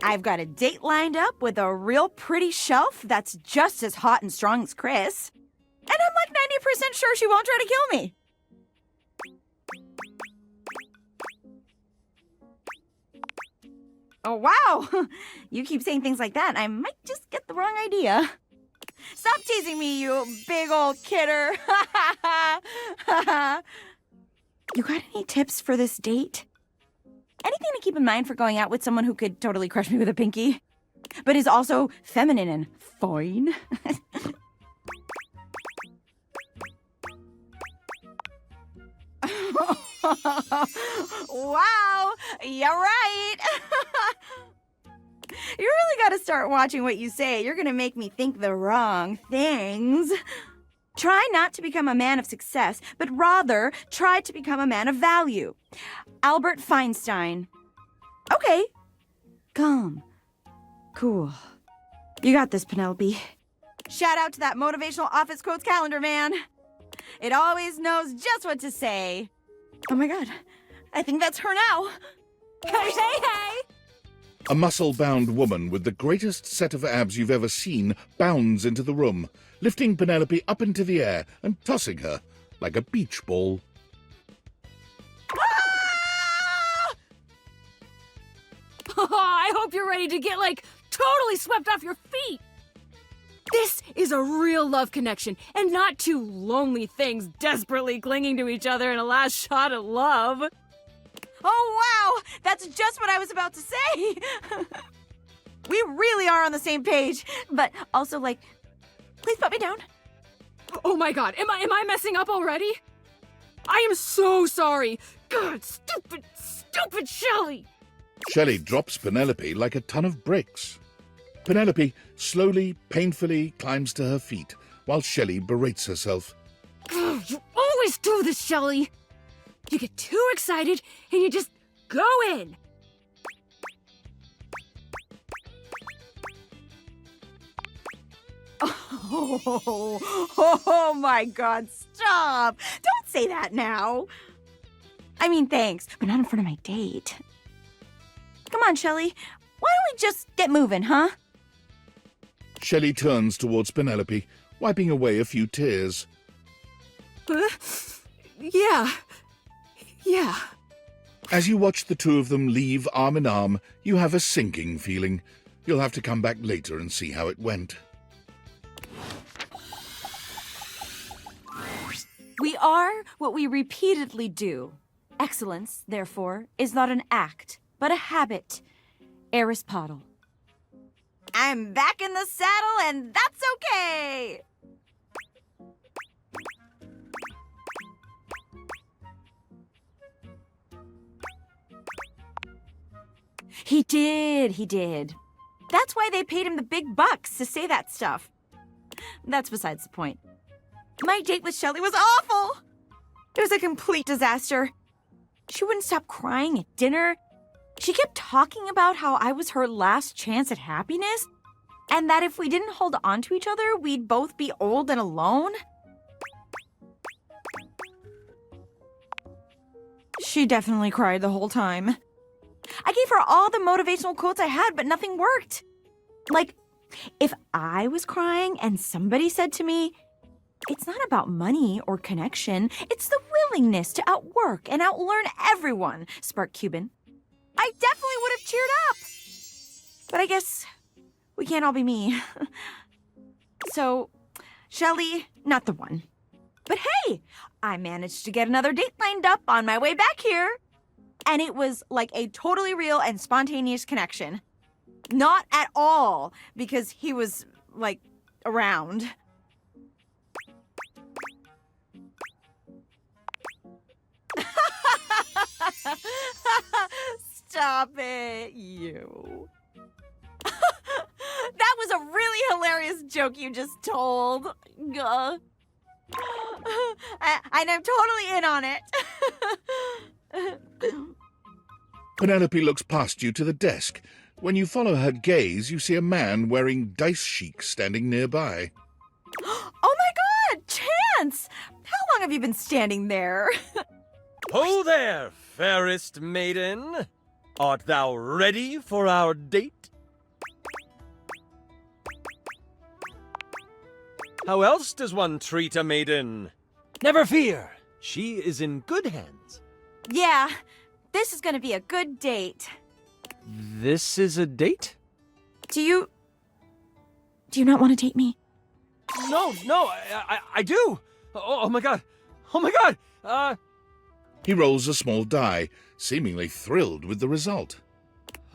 S12: I've got a date lined up with a real pretty shelf that's just as hot and strong as Chris. And I'm like 90% sure she won't try to kill me. Oh, wow. You keep saying things like that, I might just get the wrong idea. Stop teasing me, you big old kidder. You got any tips for this date? Anything to keep in mind for going out with someone who could totally crush me with a pinky, but is also feminine and fine? Wow, you're right. You really gotta start watching what you say. You're gonna make me think the wrong things. Try not to become a man of success, but rather try to become a man of value. Albert Feinstein. Okay. Calm. Cool. You got this, Penelope. Shout out to that motivational office quotes calendar, man. It always knows just what to say. Oh my god. I think that's her now. Hey!
S5: A muscle-bound woman with the greatest set of abs you've ever seen bounds into the room, lifting Penelope up into the air and tossing her like a beach ball.
S1: I hope you're ready to get, totally swept off your feet. This is a real love connection, and not two lonely things desperately clinging to each other in a last shot at love.
S12: Oh, wow! That's just what I was about to say! We really are on the same page, but also, please put me down.
S1: Oh my god, am I messing up already? I am so sorry. God, stupid Shelley!
S5: Shelley drops Penelope like a ton of bricks. Penelope slowly, painfully climbs to her feet, while Shelley berates herself.
S1: You always do this, Shelley! You get too excited, and you just go in.
S12: Oh my God, stop. Don't say that now. I mean, thanks, but not in front of my date. Come on, Shelley. Why don't we just get moving, huh?
S5: Shelley turns towards Penelope, wiping away a few tears.
S11: Yeah.
S5: As you watch the two of them leave arm in arm, you have a sinking feeling. You'll have to come back later and see how it went.
S12: We are what we repeatedly do. Excellence, therefore, is not an act, but a habit. Aristotle. I'm back in the saddle, and that's okay! He did. That's why they paid him the big bucks to say that stuff. That's besides the point. My date with Shelley was awful! It was a complete disaster. She wouldn't stop crying at dinner. She kept talking about how I was her last chance at happiness, and that if we didn't hold on to each other, we'd both be old and alone. She definitely cried the whole time. I gave her all the motivational quotes I had, but nothing worked. Like, if I was crying and somebody said to me, "It's not about money or connection, it's the willingness to outwork and outlearn everyone," sparked Cuban, I definitely would have cheered up. But I guess we can't all be me. So, Shelley, not the one. But hey, I managed to get another date lined up on my way back here. And it was like a totally real and spontaneous connection. Not at all, because he was, like, around. Stop it, you. That was a really hilarious joke you just told. And I'm totally in on it.
S5: Penelope looks past you to the desk. When you follow her gaze, you see a man wearing dice chic standing nearby.
S12: Oh my God, Chance! How long have you been standing there?
S7: Ho there, fairest maiden. Art thou ready for our date? How else does one treat a maiden? Never fear, she is in good hands.
S12: Yeah, this is gonna be a good date.
S7: This is a date?
S12: Do you not want to date me?
S7: No, I do. Oh my God. Oh my God.
S5: He rolls a small die, seemingly thrilled with the result.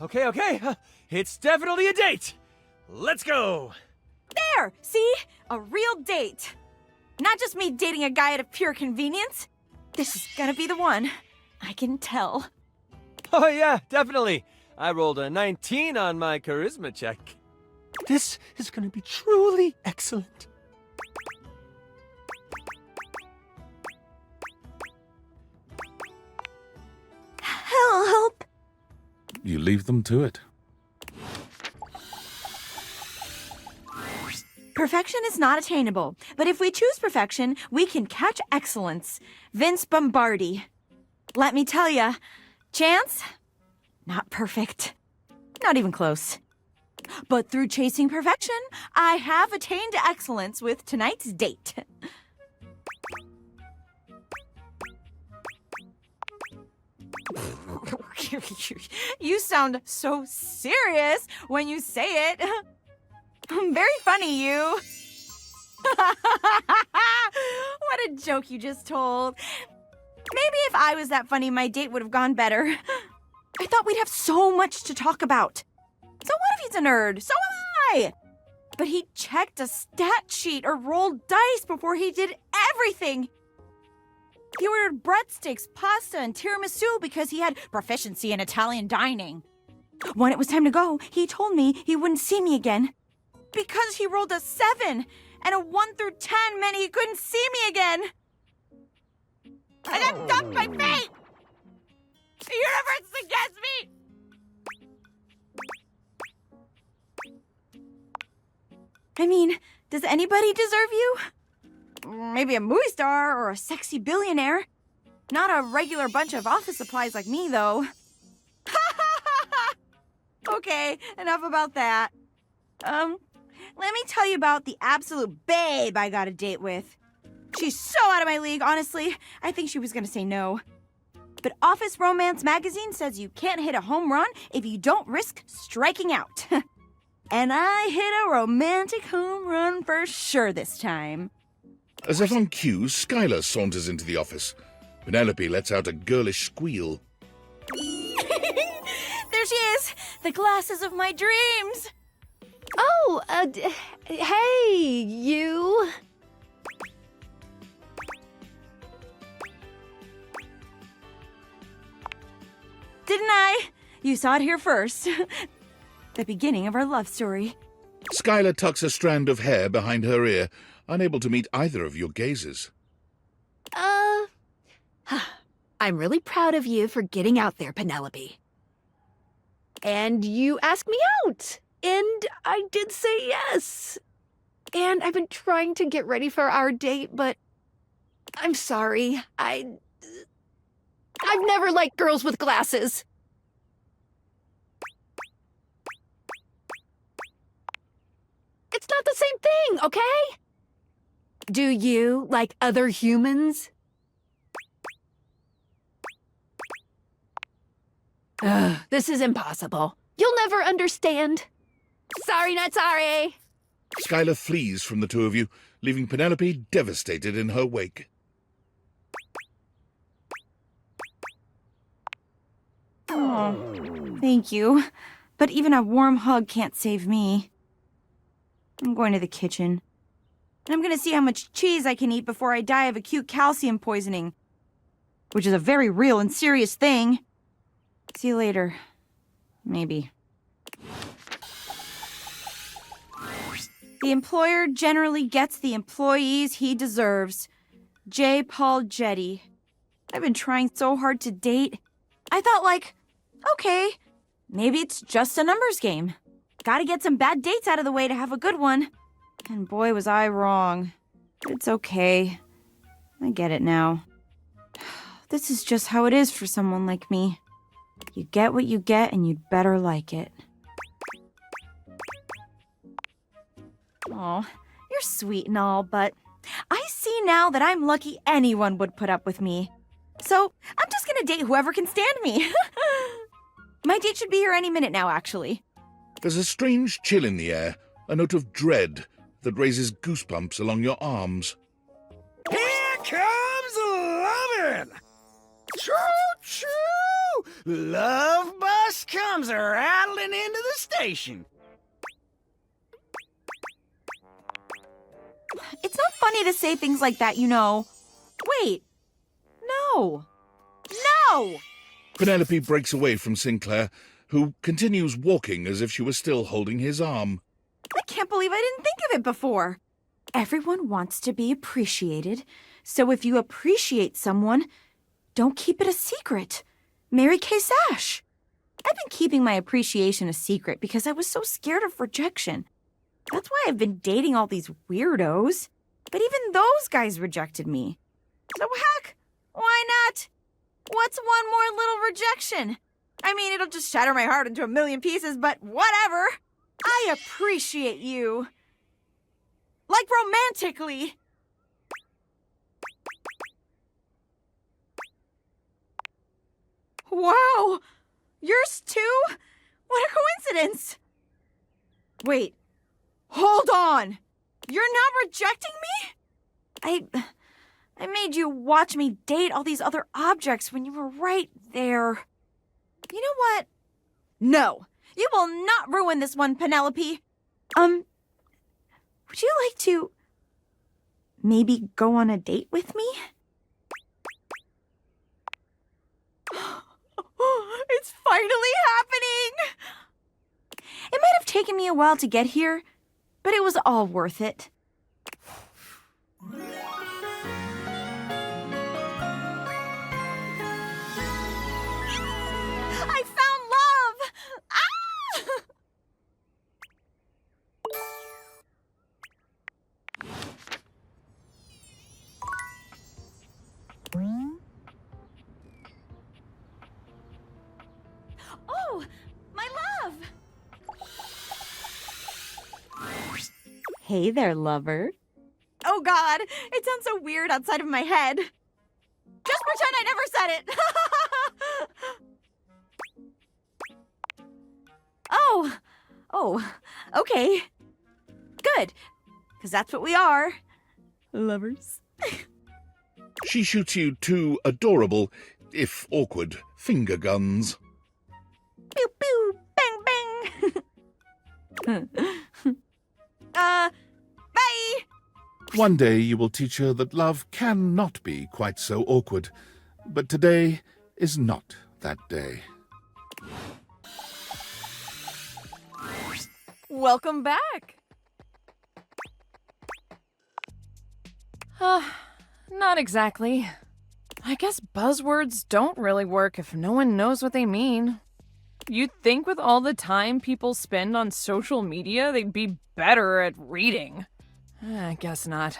S7: Okay. It's definitely a date. Let's go.
S12: There! See? A real date. Not just me dating a guy out of pure convenience. This is gonna be the one. I can tell.
S7: Oh yeah, definitely. I rolled a 19 on my charisma check. This is gonna be truly excellent.
S12: Help!
S2: You leave them to it.
S12: Perfection is not attainable, but if we choose perfection, we can catch excellence. Vince Bombardi. Let me tell ya, Chance? Not perfect. Not even close. But through chasing perfection, I have attained excellence with tonight's date. You sound so serious when you say it. Very funny, you. What a joke you just told. Maybe if I was that funny, my date would have gone better. I thought we'd have so much to talk about. So what if he's a nerd? So am I! But he checked a stat sheet or rolled dice before he did everything. He ordered breadsticks, pasta, and tiramisu because he had proficiency in Italian dining. When it was time to go, he told me he wouldn't see me again. Because he rolled a 7, and a 1 through 10 meant he couldn't see me again. I got dumped by fate! The universe against me! I mean, Does anybody deserve you? Maybe a movie star or a sexy billionaire. Not a regular bunch of office supplies like me, though. Okay, enough about that. Let me tell you about the absolute babe I got a date with. She's so out of my league, honestly. I think she was gonna say no. But Office Romance magazine says you can't hit a home run if you don't risk striking out. And I hit a romantic home run for sure this time.
S5: As if on cue, Skylar saunters into the office. Penelope lets out a girlish squeal.
S12: There she is! The glasses of my dreams!
S1: Oh, hey, you.
S12: Didn't I? You saw it here first. The beginning of our love story.
S5: Skylar tucks a strand of hair behind her ear, unable to meet either of your gazes.
S13: I'm really proud of you for getting out there, Penelope. And you asked me out, and I did say yes. And I've been trying to get ready for our date, but I'm sorry. I've never liked girls with glasses. It's not the same thing, okay? Do you like other humans? Ugh, this is impossible. You'll never understand. Sorry, not sorry.
S5: Skylar flees from the two of you, leaving Penelope devastated in her wake.
S12: Oh, thank you. But even a warm hug can't save me. I'm going to the kitchen. And I'm going to see how much cheese I can eat before I die of acute calcium poisoning. Which is a very real and serious thing. See you later. Maybe. The employer generally gets the employees he deserves. J. Paul Jetty. I've been trying so hard to date. I thought, okay, maybe it's just a numbers game. Gotta get some bad dates out of the way to have a good one. And boy, was I wrong. It's okay. I get it now. This is just how it is for someone like me. You get what you get, and you'd better like it. Aw, you're sweet and all, but I see now that I'm lucky anyone would put up with me. So, I'm just gonna date whoever can stand me. My date should be here any minute now, actually.
S5: There's a strange chill in the air, a note of dread that raises goosebumps along your arms.
S14: Here comes lovin'! Choo-choo! Love bus comes rattling into the station.
S12: It's not funny to say things like that, you know. Wait. No. No!
S5: Penelope breaks away from Sinclair, who continues walking as if she was still holding his arm.
S12: I can't believe I didn't think of it before. Everyone wants to be appreciated, so if you appreciate someone, don't keep it a secret. Mary Kay Sash. I've been keeping my appreciation a secret because I was so scared of rejection. That's why I've been dating all these weirdos. But even those guys rejected me. So heck, why not? What's one more little rejection? I mean, it'll just shatter my heart into a million pieces, but whatever. I appreciate you. Like romantically. Wow! Yours too? What a coincidence! Wait. Hold on! You're not rejecting me? I made you watch me date all these other objects when you were right there. You know what? No. You will not ruin this one, Penelope. Would you like to maybe go on a date with me? It's finally happening! It might have taken me a while to get here, but it was all worth it. I found love! Ah! Hey there, lover. Oh god, it sounds so weird outside of my head. Just pretend I never said it! Oh, okay. Good, because that's what we are. Lovers.
S5: She shoots you two adorable, if awkward, finger guns.
S12: Pew pew, bang bang. Bye!
S5: One day you will teach her that love cannot be quite so awkward, but today is not that day.
S11: Welcome back. Not exactly. I guess buzzwords don't really work if no one knows what they mean. You'd think with all the time people spend on social media, they'd be better at reading. I guess not.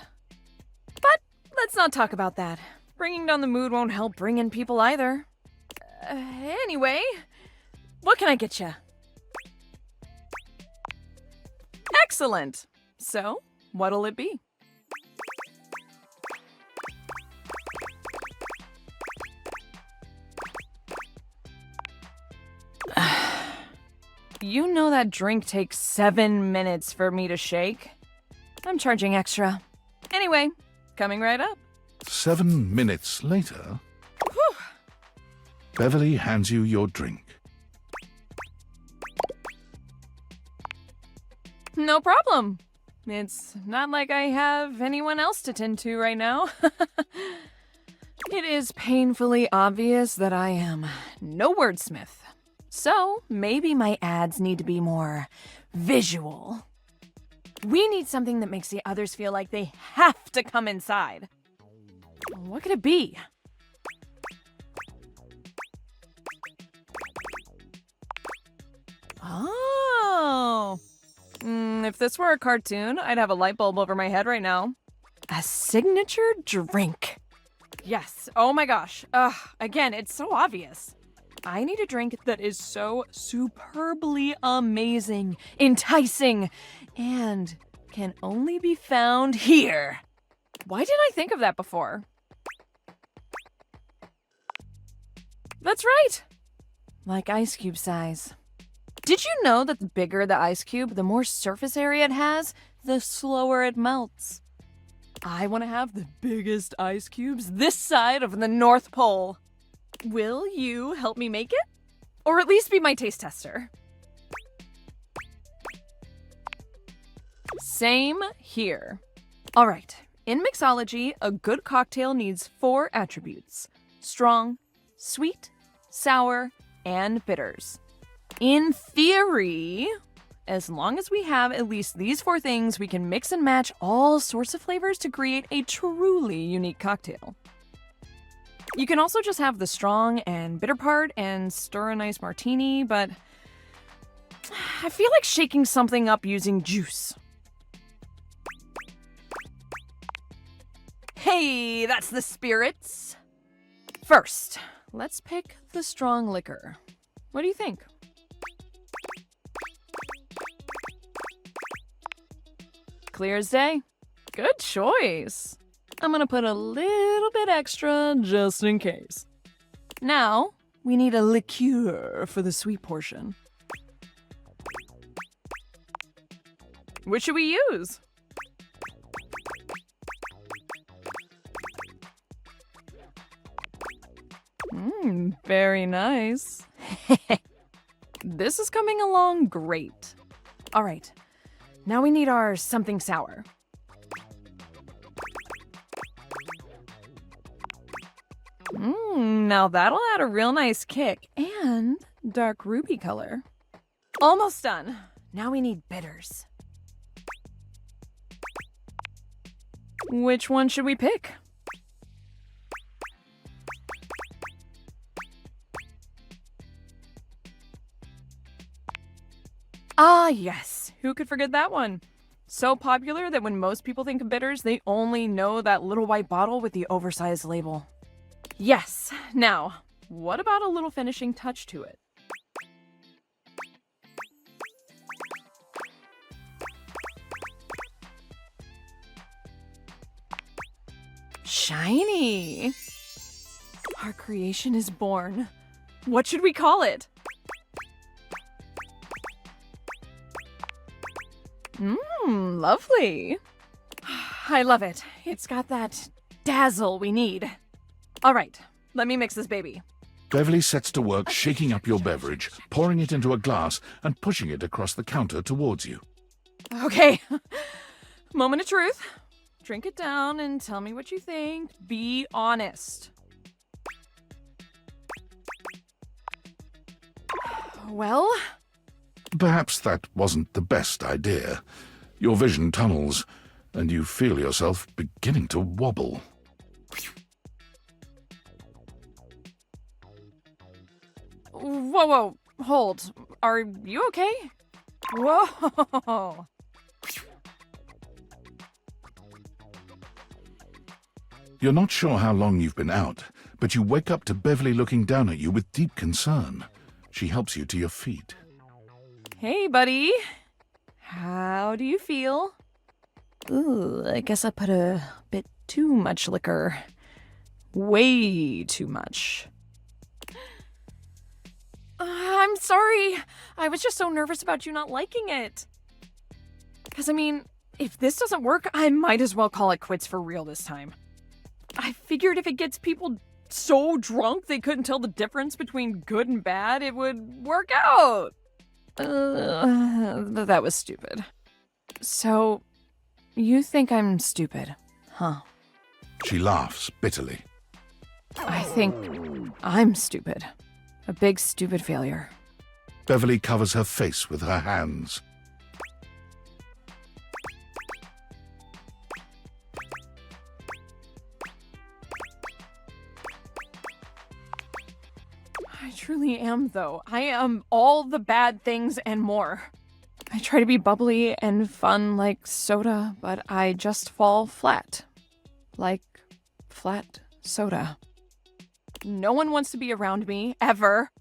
S11: But let's not talk about that. Bringing down the mood won't help bring in people either. Anyway, what can I get you? Excellent. So, what'll it be? You know that drink takes 7 minutes for me to shake? I'm charging extra. Anyway, coming right up.
S5: 7 minutes later,
S11: Whew.
S5: Beverly hands you your drink.
S11: No problem. It's not like I have anyone else to tend to right now. It is painfully obvious that I am no wordsmith. So maybe my ads need to be more visual. We need something that makes the others feel like they have to come inside. What could it be? Oh. If this were a cartoon, I'd have a light bulb over my head right now. A signature drink. Yes. Oh my gosh. Again, it's so obvious. I need a drink that is so superbly amazing, enticing, and can only be found here. Why didn't I think of that before? That's right. Like ice cube size. Did you know that the bigger the ice cube, the more surface area it has, the slower it melts? I want to have the biggest ice cubes this side of the North Pole. Will you help me make it? Or at least be my taste tester? Same here. All right, in mixology, a good cocktail needs 4 attributes: strong, sweet, sour, and bitters. In theory, as long as we have at least these 4 things, we can mix and match all sorts of flavors to create a truly unique cocktail. You can also just have the strong and bitter part and stir a nice martini, but I feel like shaking something up using juice. Hey, that's the spirits. First, let's pick the strong liquor. What do you think? Clear as day. Good choice. I'm gonna put a little bit extra just in case. Now, we need a liqueur for the sweet portion. Which should we use? Very nice. This is coming along great. All right, now we need our something sour. Now that'll add a real nice kick and dark ruby color. Almost done. Now we need bitters. Which one should we pick? Ah, yes. Who could forget that one? So popular that when most people think of bitters, they only know that little white bottle with the oversized label. Yes. Now, what about a little finishing touch to it? Shiny. Our creation is born. What should we call it? Lovely. I love it. It's got that dazzle we need. All right, let me mix this baby.
S5: Beverly sets to work shaking up your beverage, pouring it into a glass, and pushing it across the counter towards you.
S11: Okay, moment of truth. Drink it down and tell me what you think. Be honest. Well?
S5: Perhaps that wasn't the best idea. Your vision tunnels, and you feel yourself beginning to wobble.
S11: Whoa, hold. Are you okay? Whoa.
S5: You're not sure how long you've been out, but you wake up to Beverly looking down at you with deep concern. She helps you to your feet.
S11: Hey, buddy. How do you feel? Ooh, I guess I put a bit too much liquor. Way too much. I'm sorry. I was just so nervous about you not liking it. Because, I mean, if this doesn't work, I might as well call it quits for real this time. I figured if it gets people so drunk they couldn't tell the difference between good and bad, it would work out. That was stupid. So, you think I'm stupid, huh?
S5: She laughs bitterly.
S11: I think I'm stupid. A big stupid failure.
S5: Beverly covers her face with her hands.
S11: I truly am, though. I am all the bad things and more. I try to be bubbly and fun like soda, but I just fall flat. Like flat soda. No one wants to be around me, ever.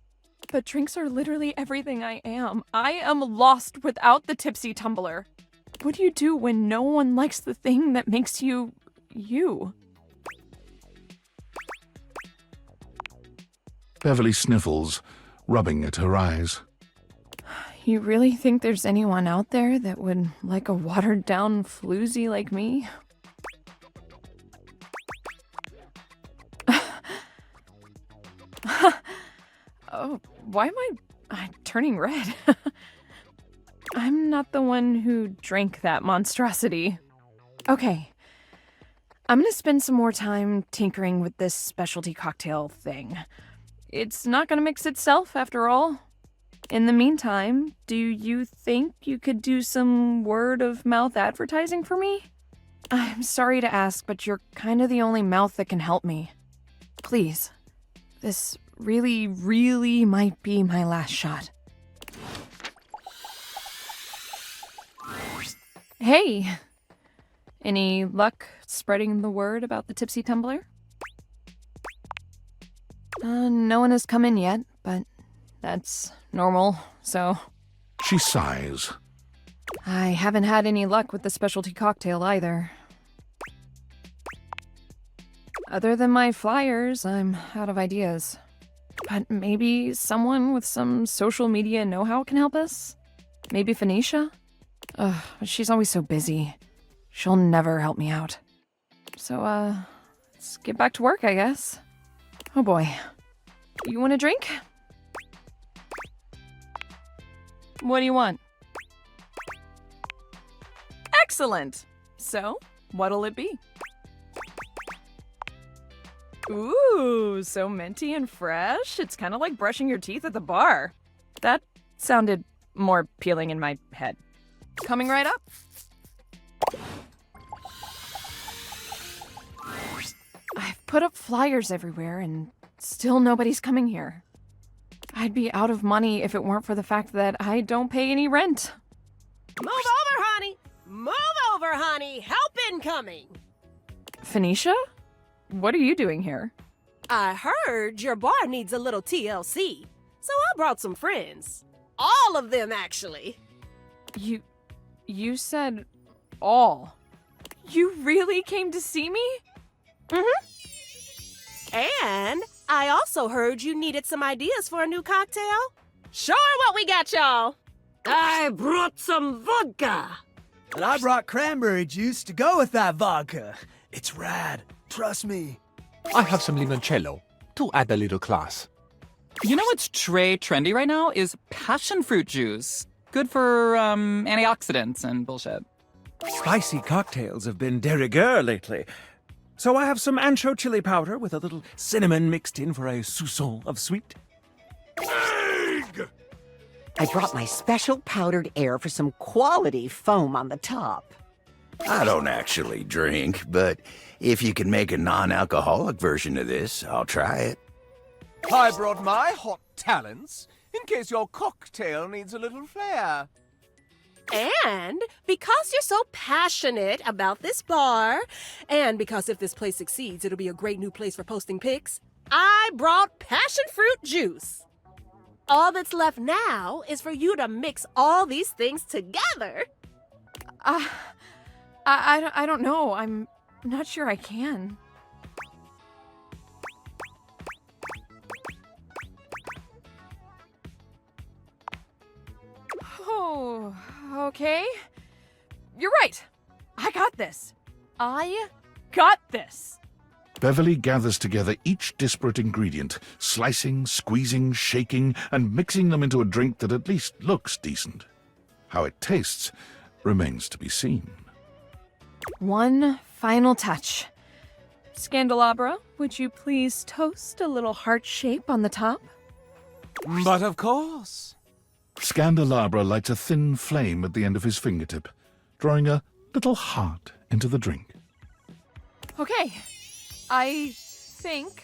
S11: But drinks are literally everything I am. I am lost without the tipsy tumbler. What do you do when no one likes the thing that makes you, you?
S5: Beverly sniffles, rubbing at her eyes.
S11: You really think there's anyone out there that would like a watered-down floozy like me? Oh, why am I turning red? I'm not the one who drank that monstrosity. Okay, I'm gonna spend some more time tinkering with this specialty cocktail thing. It's not gonna mix itself, after all. In the meantime, do you think you could do some word-of-mouth advertising for me? I'm sorry to ask, but you're kind of the only mouth that can help me. Please. This really, really might be my last shot. Hey! Any luck spreading the word about the tipsy tumbler? No one has come in yet, but that's normal, so...
S5: She sighs.
S11: I haven't had any luck with the specialty cocktail either. Other than my flyers, I'm out of ideas. But maybe someone with some social media know-how can help us? Maybe Phoenicia? Ugh, but she's always so busy. She'll never help me out. So, let's get back to work, I guess. Oh boy. You want a drink? What do you want? Excellent! So, what'll it be? Ooh, so minty and fresh. It's kind of like brushing your teeth at the bar. That sounded more appealing in my head. Coming right up. I've put up flyers everywhere and still nobody's coming here. I'd be out of money if it weren't for the fact that I don't pay any rent.
S6: Move over, honey! Move over, honey! Help incoming!
S11: Phoenicia? What are you doing here?
S6: I heard your bar needs a little TLC, so I brought some friends. All of them, actually.
S11: You said all. You really came to see me?
S6: And I also heard you needed some ideas for a new cocktail. Show her what we got, y'all.
S13: I brought some vodka.
S14: And I brought cranberry juice to go with that vodka. It's rad. Trust me.
S15: I have some limoncello to add a little class.
S8: You know what's trendy right now is passion fruit juice. Good for antioxidants and bullshit.
S14: Spicy cocktails have been de rigueur lately. So I have some ancho chili powder with a little cinnamon mixed in for a soupçon of sweet.
S16: I brought my special powdered air for some quality foam on the top.
S17: I don't actually drink, but if you can make a non-alcoholic version of this, I'll try it.
S15: I brought my hot talents in case your cocktail needs a little flair.
S6: And because you're so passionate about this bar, and because if this place succeeds, it'll be a great new place for posting pics, I brought passion fruit juice. All that's left now is for you to mix all these things together.
S11: I don't know. I'm not sure I can. Oh, okay. You're right. I got this. I got this.
S5: Beverly gathers together each disparate ingredient, slicing, squeezing, shaking, and mixing them into a drink that at least looks decent. How it tastes remains to be seen.
S11: One final touch. Scandelabra, would you please toast a little heart shape on the top?
S15: But of course.
S5: Scandelabra lights a thin flame at the end of his fingertip, drawing a little heart into the drink.
S11: Okay. I think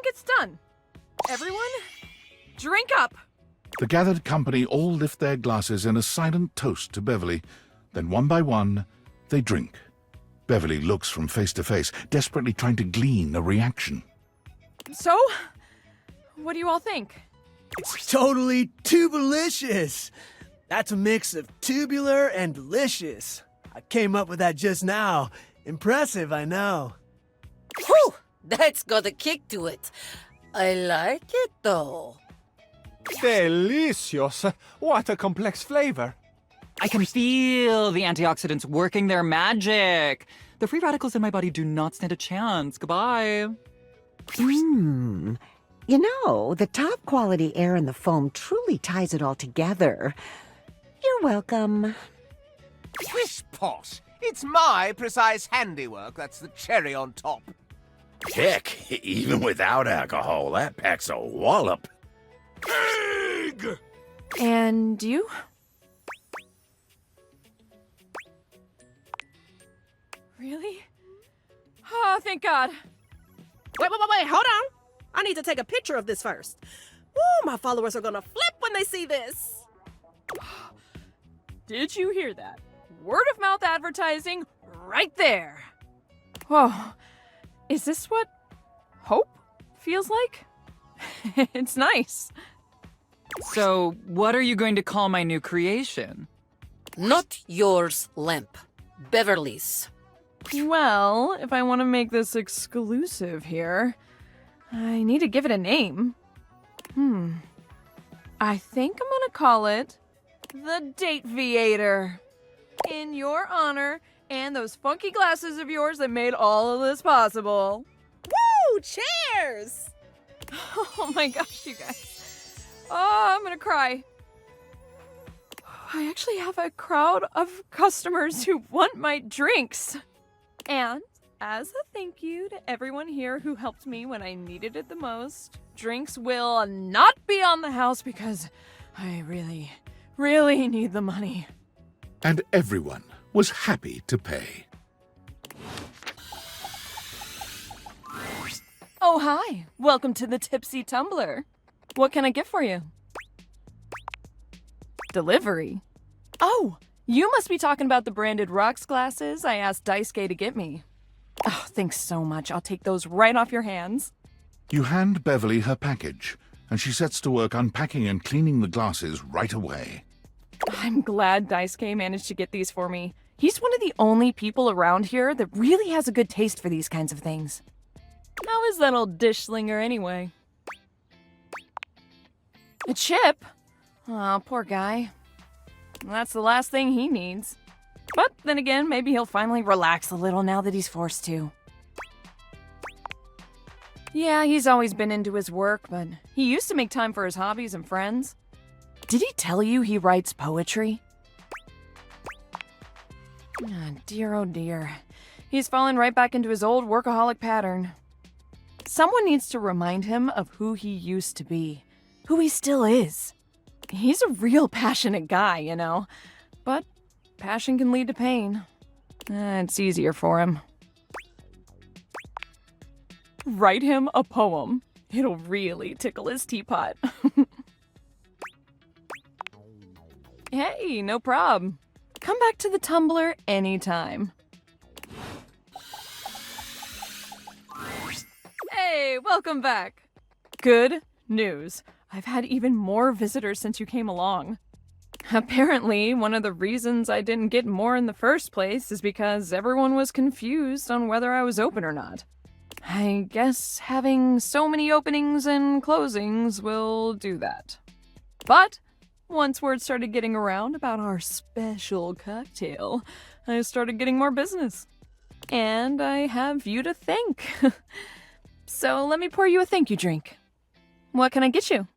S11: it's done. Everyone, drink up.
S5: The gathered company all lift their glasses in a silent toast to Beverly. Then one by one, they drink. Beverly looks from face to face, desperately trying to glean a reaction.
S11: So, what do you all think?
S14: It's totally tubelicious. That's a mix of tubular and delicious. I came up with that just now. Impressive, I know.
S13: Whew! That's got a kick to it. I like it, though.
S15: Delicious. What a complex flavor.
S8: I can feel the antioxidants working their magic. The free radicals in my body do not stand a chance. Goodbye.
S16: You know, the top quality air in the foam truly ties it all together. You're welcome.
S15: Pish posh. It's my precise handiwork that's the cherry on top.
S17: Heck, even without alcohol, that packs a wallop.
S14: Egg!
S11: And you? Really? Oh, thank God.
S6: Wait, hold on. I need to take a picture of this first. Woo, my followers are gonna flip when they see this.
S11: Did you hear that? Word of mouth advertising right there. Whoa. Is this what hope feels like? It's nice.
S8: So, what are you going to call my new creation?
S13: Not yours, Lamp. Beverly's.
S11: Well, if I want to make this exclusive here, I need to give it a name. I think I'm gonna call it the Dateviator. In your honor and those funky glasses of yours that made all of this possible.
S6: Woo! Cheers!
S11: Oh my gosh, you guys. Oh, I'm gonna cry. I actually have a crowd of customers who want my drinks. And as a thank you to everyone here who helped me when I needed it the most, drinks will not be on the house because I really, really need the money.
S5: And everyone was happy to pay.
S11: Oh, hi. Welcome to the Tipsy Tumbler. What can I get for you? Delivery. Oh, you must be talking about the branded rocks glasses I asked Daisuke to get me. Oh, thanks so much. I'll take those right off your hands.
S5: You hand Beverly her package, and she sets to work unpacking and cleaning the glasses right away.
S11: I'm glad Daisuke managed to get these for me.
S12: He's one of the only people around here that really has a good taste for these kinds of things. How is that old dish slinger anyway? A chip? Oh, poor guy. That's the last thing he needs. But then again, maybe he'll finally relax a little now that he's forced to. Yeah, he's always been into his work, but he used to make time for his hobbies and friends. Did he tell you he writes poetry? Dear, oh dear. He's fallen right back into his old workaholic pattern. Someone needs to remind him of who he used to be, who he still is. He's a real passionate guy, you know, but passion can lead to pain. It's easier for him. Write him a poem. It'll really tickle his teapot. Hey, no prob. Come back to the Tumblr anytime. Hey, welcome back. Good news. I've had even more visitors since you came along. Apparently, one of the reasons I didn't get more in the first place is because everyone was confused on whether I was open or not. I guess having so many openings and closings will do that. But once word started getting around about our special cocktail, I started getting more business. And I have you to thank. So let me pour you a thank you drink. What can I get you?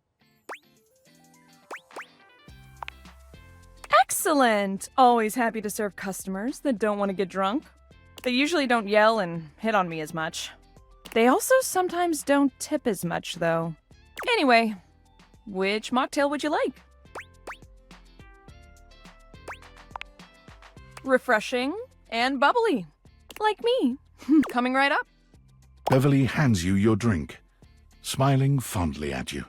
S12: Excellent! Always happy to serve customers that don't want to get drunk. They usually don't yell and hit on me as much. They also sometimes don't tip as much, though. Anyway, which mocktail would you like? Refreshing and bubbly. Like me. Coming right up.
S5: Beverly hands you your drink, smiling fondly at you.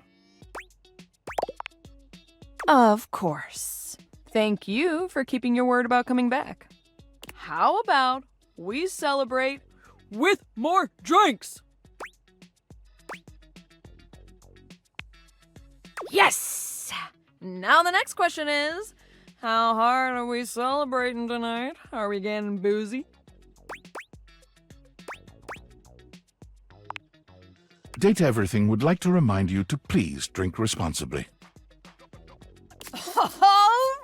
S12: Of course. Thank you for keeping your word about coming back. How about we celebrate with more drinks? Yes! Now the next question is, how hard are we celebrating tonight? Are we getting boozy?
S5: Date Everything would like to remind you to please drink responsibly.
S12: All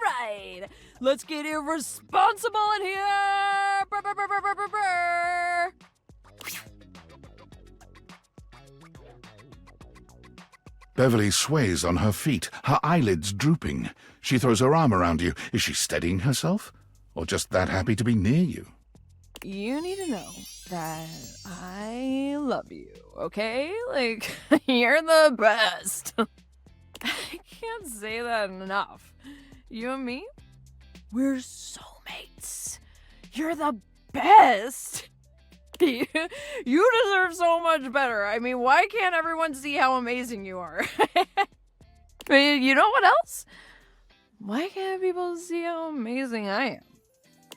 S12: right, let's get irresponsible in here. Brr, brr, brr, brr, brr, brr, brr.
S5: Beverly sways on her feet, her eyelids drooping. She throws her arm around you. Is she steadying herself? Or just that happy to be near you?
S12: You need to know that I love you, okay? Like, you're the best. I can't say that enough. You and me, we're soulmates. You're the best. You deserve so much better. I mean, why can't everyone see how amazing you are? You know what else? Why can't people see how amazing I am?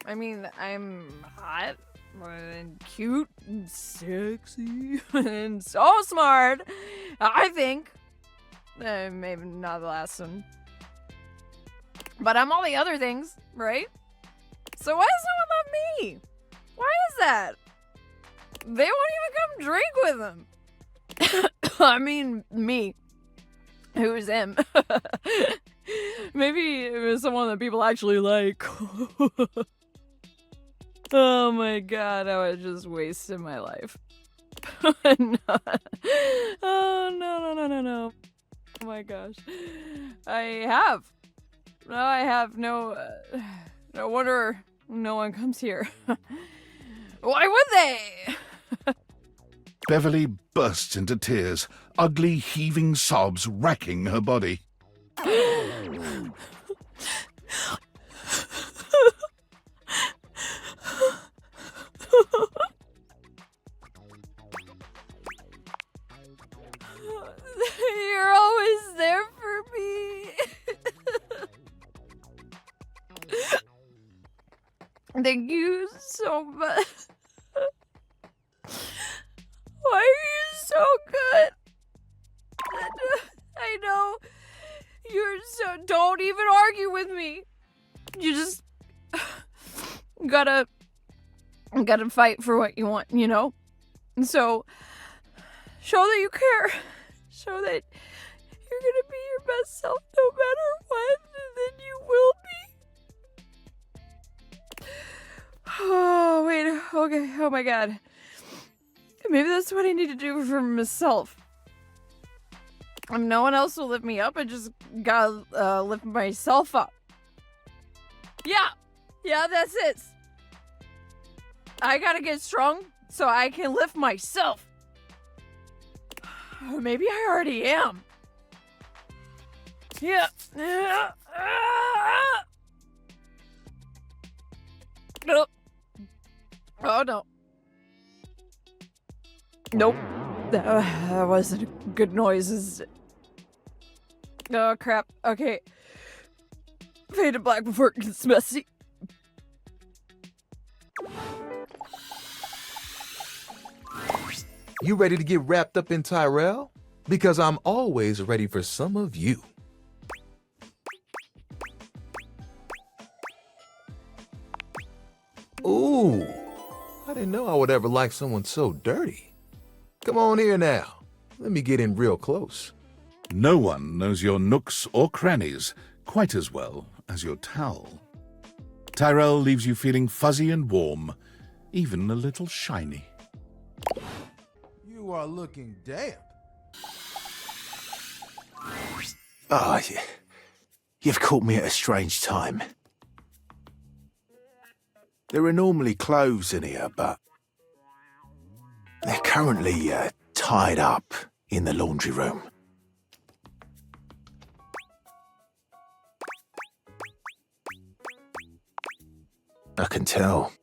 S12: I mean, I'm hot and cute and sexy and so smart. I think. Maybe not the last one. But I'm all the other things, right? So why does no one love me? Why is that? They won't even come drink with them. I mean, me. Who's him? Maybe it was someone that people actually like. Oh my god, I was just wasting my life. No. Oh, no. Oh my gosh. I have. No, no wonder no one comes here. Why would they?
S5: Beverly bursts into tears, ugly heaving sobs racking her body.
S12: You're always there for me. Thank you so much. Why are you so good? I know. You're so... Don't even argue with me. You just...
S18: gotta fight for what you want, you know? And so, show that you care. Show that you're gonna be your best self no matter what, and then you will be. Oh, wait, okay, oh my god. Maybe that's what I need to do for myself. If no one else will lift me up, I just gotta lift myself up. Yeah, that's it. I gotta get strong so I can lift myself. Or maybe I already am. Yeah. Nope. Oh no. Nope. That wasn't a good noise. Oh crap. Okay. Fade to black before it gets messy.
S19: You ready to get wrapped up in Tyrell? Because I'm always ready for some of you. Ooh, I didn't know I would ever like someone so dirty. Come on here now. Let me get in real close.
S5: No one knows your nooks or crannies quite as well as your towel. Tyrell leaves you feeling fuzzy and warm, even a little shiny.
S19: You are looking damp.
S20: Ah, you've caught me at a strange time. There are normally clothes in here, but they're currently tied up in the laundry room. I can tell.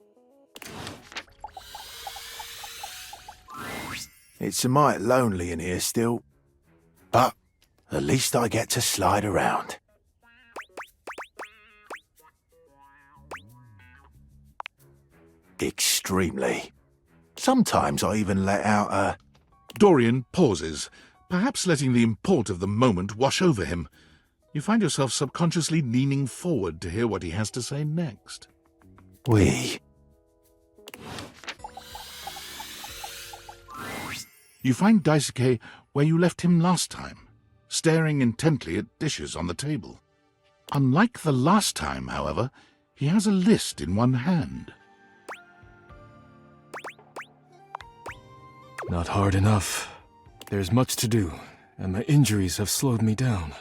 S20: It's a mite lonely in here still, but at least I get to slide around. Extremely. Sometimes I even let out a...
S5: Dorian pauses, perhaps letting the import of the moment wash over him. You find yourself subconsciously leaning forward to hear what he has to say next.
S20: We.
S5: You find Daisuke where you left him last time, staring intently at dishes on the table. Unlike the last time, however, he has a list in one hand.
S21: Not hard enough. There's much to do, and my injuries have slowed me down.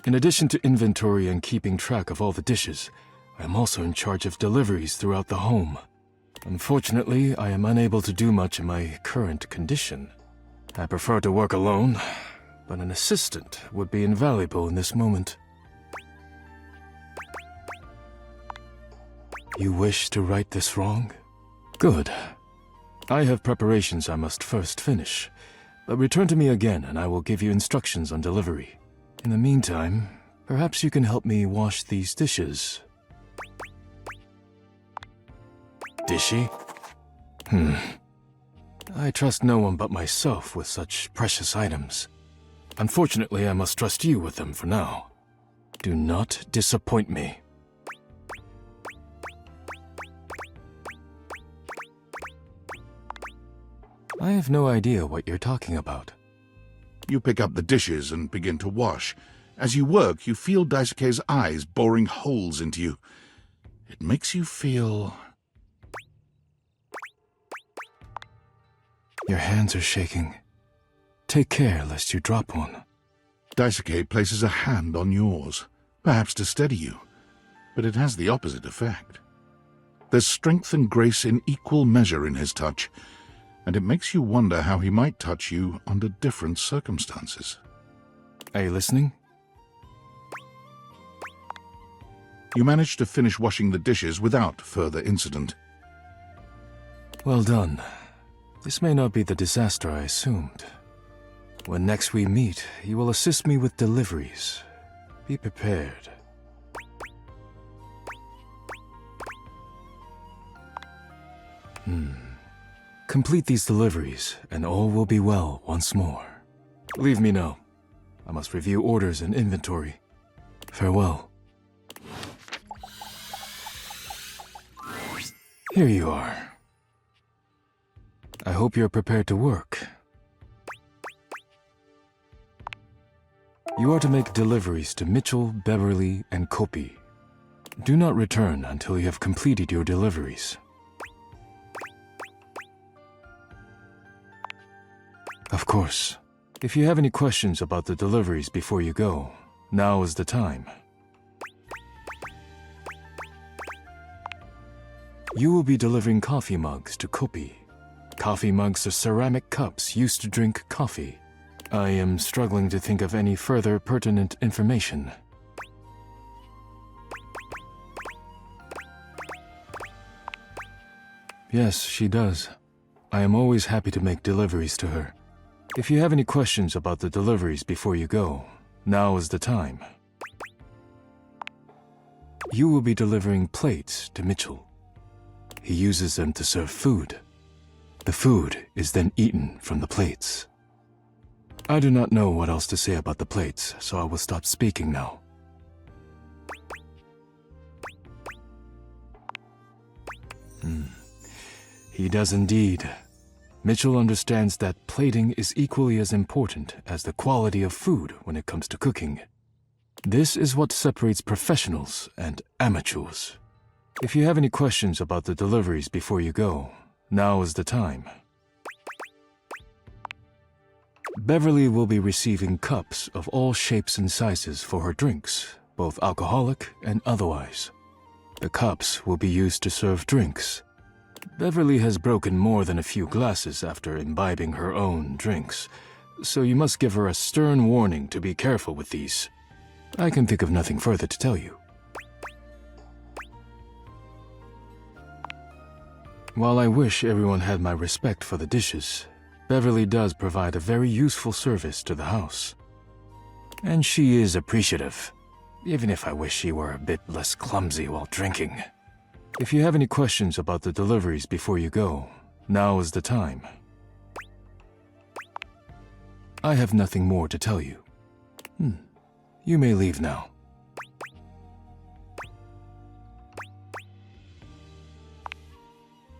S21: In addition to inventory and keeping track of all the dishes, I am also in charge of deliveries throughout the home. Unfortunately, I am unable to do much in my current condition. I prefer to work alone, but an assistant would be invaluable in this moment. You wish to right this wrong? Good. I have preparations I must first finish, but return to me again and I will give you instructions on delivery. In the meantime, perhaps you can help me wash these dishes. Dishy? I trust no one but myself with such precious items. Unfortunately, I must trust you with them for now. Do not disappoint me. I have no idea what you're talking about.
S5: You pick up the dishes and begin to wash. As you work, you feel Daisuke's eyes boring holes into you. It makes you feel...
S21: Your hands are shaking. Take care lest you drop one.
S5: Daisuke places a hand on yours, perhaps to steady you, but it has the opposite effect. There's strength and grace in equal measure in his touch, and it makes you wonder how he might touch you under different circumstances.
S21: Are you listening?
S5: You manage to finish washing the dishes without further incident.
S21: Well done. This may not be the disaster I assumed. When next we meet, you will assist me with deliveries. Be prepared. Complete these deliveries, and all will be well once more. Leave me now. I must review orders and inventory. Farewell. Here you are. I hope you're prepared to work. You are to make deliveries to Mitchell, Beverly, and Kopi. Do not return until you have completed your deliveries. Of course, if you have any questions about the deliveries before you go, now is the time. You will be delivering coffee mugs to Kopi. Coffee mugs are ceramic cups used to drink coffee. I am struggling to think of any further pertinent information. Yes, she does. I am always happy to make deliveries to her. If you have any questions about the deliveries before you go, now is the time. You will be delivering plates to Mitchell. He uses them to serve food. The food is then eaten from the plates. I do not know what else to say about the plates, so I will stop speaking now. He does indeed. Mitchell understands that plating is equally as important as the quality of food when it comes to cooking. This is what separates professionals and amateurs. If you have any questions about the deliveries before you go, now is the time. Beverly will be receiving cups of all shapes and sizes for her drinks, both alcoholic and otherwise. The cups will be used to serve drinks. Beverly has broken more than a few glasses after imbibing her own drinks, so you must give her a stern warning to be careful with these. I can think of nothing further to tell you. While I wish everyone had my respect for the dishes, Beverly does provide a very useful service to the house. And she is appreciative, even if I wish she were a bit less clumsy while drinking. If you have any questions about the deliveries before you go, now is the time. I have nothing more to tell you. You may leave now.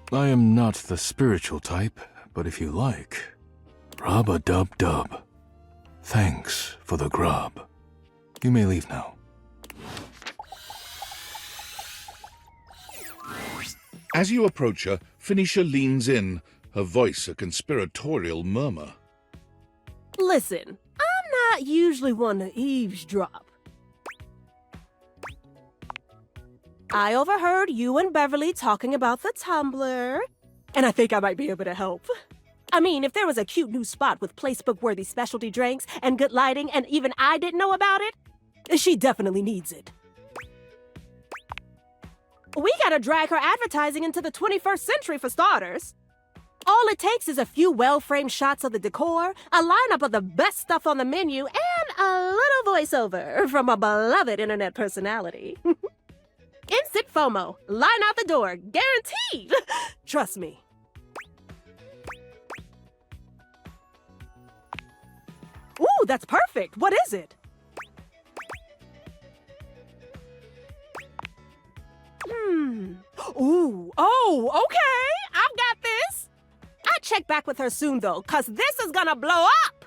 S21: I am not the spiritual type, but if you like, rub-a-dub-dub. Thanks for the grub. You may leave now.
S5: As you approach her, Phoenicia leans in, her voice a conspiratorial murmur.
S6: Listen, I'm not usually one to eavesdrop. I overheard you and Beverly talking about the tumbler, and I think I might be able to help. I mean, if there was a cute new spot with placebook-worthy specialty drinks and good lighting and even I didn't know about it, she definitely needs it. We gotta drag her advertising into the 21st century for starters. All it takes is a few well-framed shots of the decor, a lineup of the best stuff on the menu, and a little voiceover from a beloved internet personality. Instant FOMO. Line out the door. Guaranteed. Trust me. Ooh, that's perfect. What is it? Ooh. Oh, okay. I've got this. I'll check back with her soon, though, because this is gonna blow up.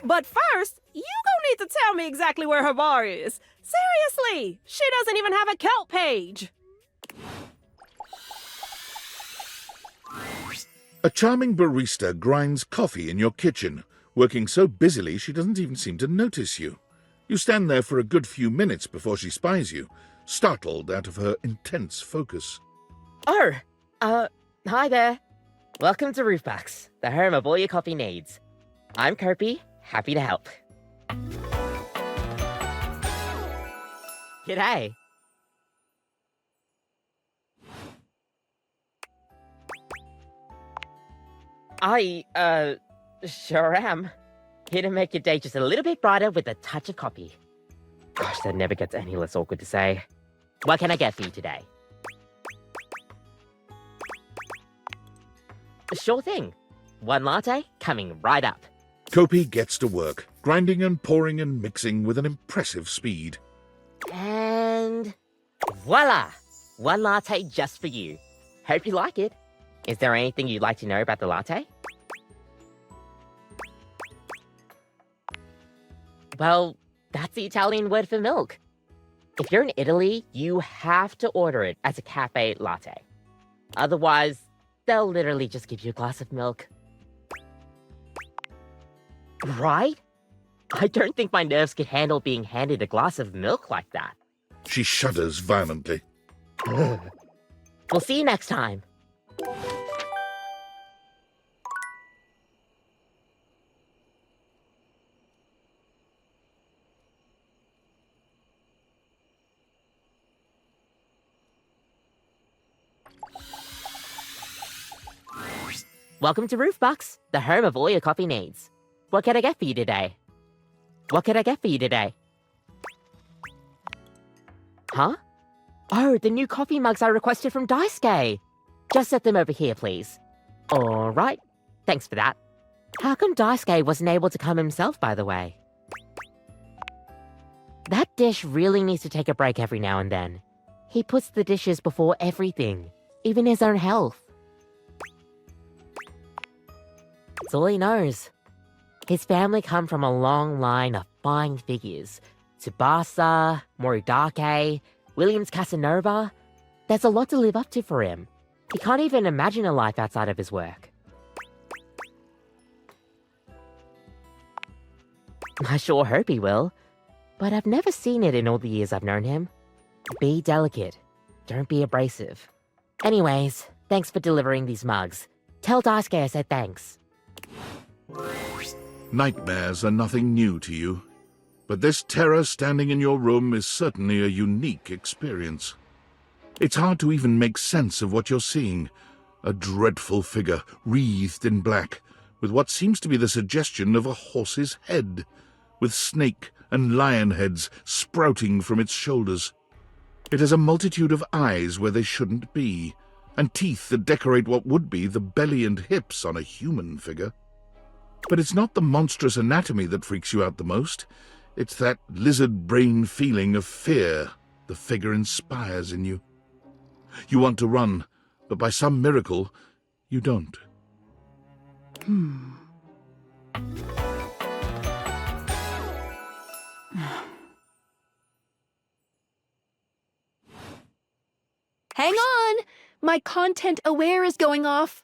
S6: But first, you gonna need to tell me exactly where her bar is. Seriously, she doesn't even have a Kelp page.
S5: A charming barista grinds coffee in your kitchen, working so busily she doesn't even seem to notice you. You stand there for a good few minutes before she spies you, startled out of her intense focus.
S3: Oh, hi there. Welcome to Roofbox, the home of all your coffee needs. I'm Kopi, happy to help. G'day. I, sure am. Here to make your day just a little bit brighter with a touch of Kopi. Gosh, that never gets any less awkward to say. What can I get for you today? Sure thing. One latte coming right up.
S5: Kopi gets to work, grinding and pouring and mixing with an impressive speed.
S3: And voila! One latte just for you. Hope you like it. Is there anything you'd like to know about the latte? Well, that's the Italian word for milk. If you're in Italy, you have to order it as a cafe latte. Otherwise, they'll literally just give you a glass of milk. Right? I don't think my nerves could handle being handed a glass of milk like that.
S5: She shudders violently.
S3: We'll see you next time. Welcome to Roofbox, the home of all your coffee needs. What can I get for you today? What can I get for you today? Huh? Oh, the new coffee mugs I requested from Daisuke. Just set them over here, please. Alright, thanks for that. How come Daisuke wasn't able to come himself, by the way? That dish really needs to take a break every now and then. He puts the dishes before everything, even his own health. It's all he knows. His family come from a long line of fine figures. Tsubasa, Moridake, Williams Casanova. There's a lot to live up to for him. He can't even imagine a life outside of his work. I sure hope he will, but I've never seen it in all the years I've known him. Be delicate. Don't be abrasive. Anyways, thanks for delivering these mugs. Tell Daisuke I said thanks.
S5: Nightmares are nothing new to you, but this terror standing in your room is certainly a unique experience. It's hard to even make sense of what you're seeing. A dreadful figure, wreathed in black, with what seems to be the suggestion of a horse's head, with snake and lion heads sprouting from its shoulders. It has a multitude of eyes where they shouldn't be, and teeth that decorate what would be the belly and hips on a human figure. But it's not the monstrous anatomy that freaks you out the most. It's that lizard brain feeling of fear the figure inspires in you. You want to run, but by some miracle, you don't.
S13: Hang on! My content aware is going off.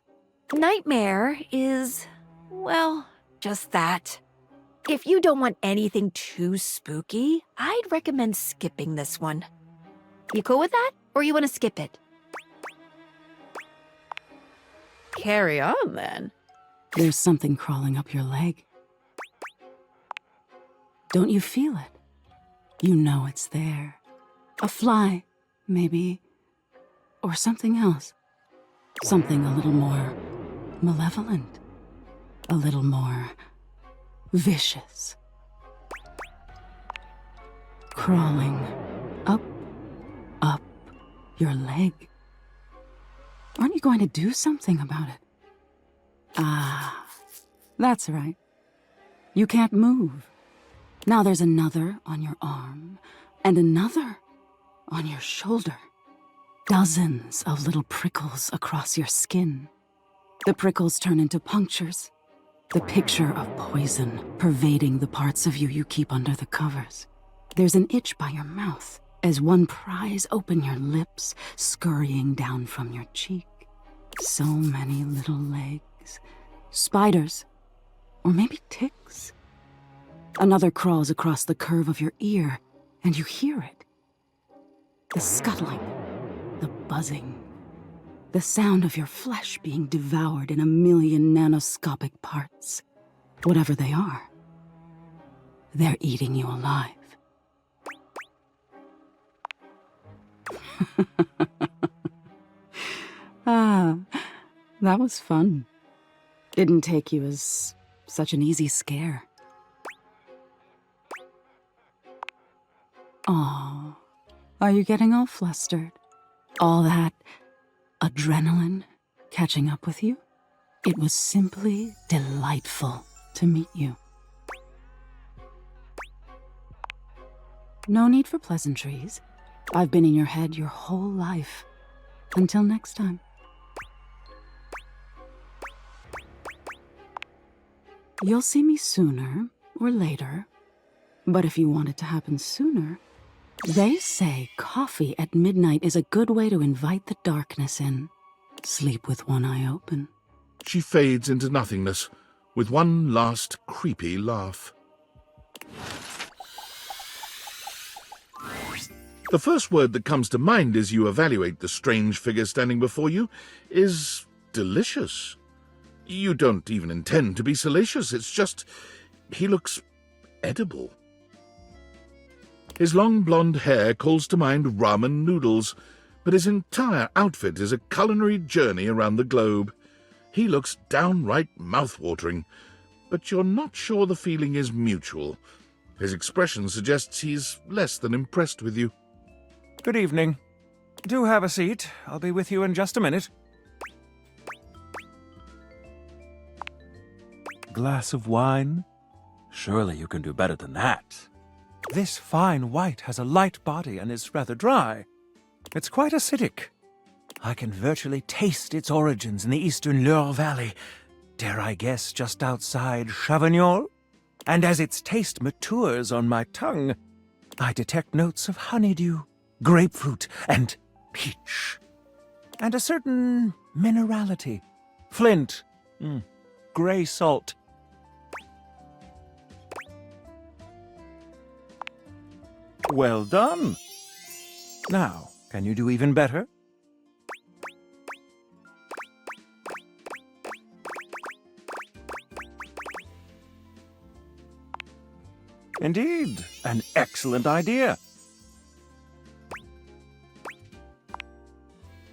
S13: Nightmare is, well, just that. If you don't want anything too spooky, I'd recommend skipping this one. You cool with that? Or you want to skip it?
S18: Carry on, then.
S4: There's something crawling up your leg. Don't you feel it? You know it's there. A fly, maybe. Or something else. Something a little more malevolent. A little more vicious. Crawling up your leg. Aren't you going to do something about it? Ah, that's right. You can't move. Now there's another on your arm, and another on your shoulder. Dozens of little prickles across your skin. The prickles turn into punctures. The picture of poison pervading the parts of you you keep under the covers. There's an itch by your mouth as one pries open your lips, scurrying down from your cheek. So many little legs. Spiders. Or maybe ticks. Another crawls across the curve of your ear, and you hear it. The scuttling. The buzzing. The sound of your flesh being devoured in a million nanoscopic parts. Whatever they are. They're eating you alive. Ah, that was fun. Didn't take you as such an easy scare. Aw, are you getting all flustered? All that adrenaline catching up with you? It was simply delightful to meet you. No need for pleasantries. I've been in your head your whole life. Until next time. You'll see me sooner or later, but if you want it to happen sooner, they say coffee at midnight is a good way to invite the darkness in. Sleep with one eye open.
S5: She fades into nothingness with one last creepy laugh. The first word that comes to mind as you evaluate the strange figure standing before you is delicious. You don't even intend to be salacious, it's just he looks edible. His long blonde hair calls to mind ramen noodles, but his entire outfit is a culinary journey around the globe. He looks downright mouth-watering, but you're not sure the feeling is mutual. His expression suggests he's less than impressed with you.
S10: Good evening. Do have a seat. I'll be with you in just a minute. Glass of wine? Surely you can do better than that. This fine white has a light body and is rather dry. It's quite acidic. I can virtually taste its origins in the eastern Loire Valley, dare I guess just outside Chavagnol? And as its taste matures on my tongue, I detect notes of honeydew, grapefruit, and peach. And a certain minerality. Flint. Grey salt. Well done. Now, can you do even better? Indeed, an excellent idea.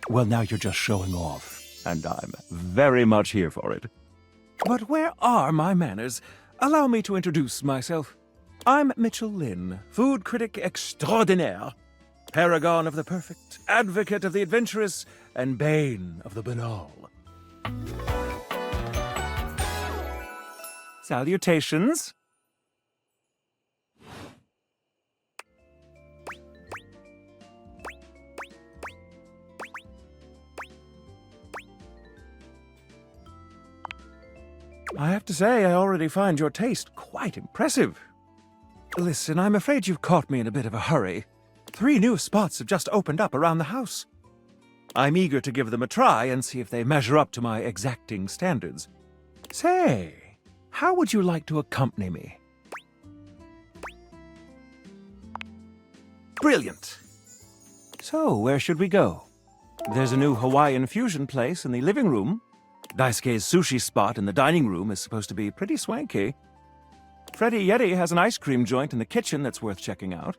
S10: Well, now you're just showing off, and I'm very much here for it. But where are my manners? Allow me to introduce myself. I'm Mitchell Linn, food critic extraordinaire, paragon of the perfect, advocate of the adventurous, and bane of the banal. Salutations. I have to say, I already find your taste quite impressive. Listen, I'm afraid you've caught me in a bit of a hurry. 3 new spots have just opened up around the house. I'm eager to give them a try and see if they measure up to my exacting standards. Say, how would you like to accompany me? Brilliant! So, where should we go? There's a new Hawaiian fusion place in the living room. Daisuke's sushi spot in the dining room is supposed to be pretty swanky. Freddy Yeti has an ice cream joint in the kitchen that's worth checking out.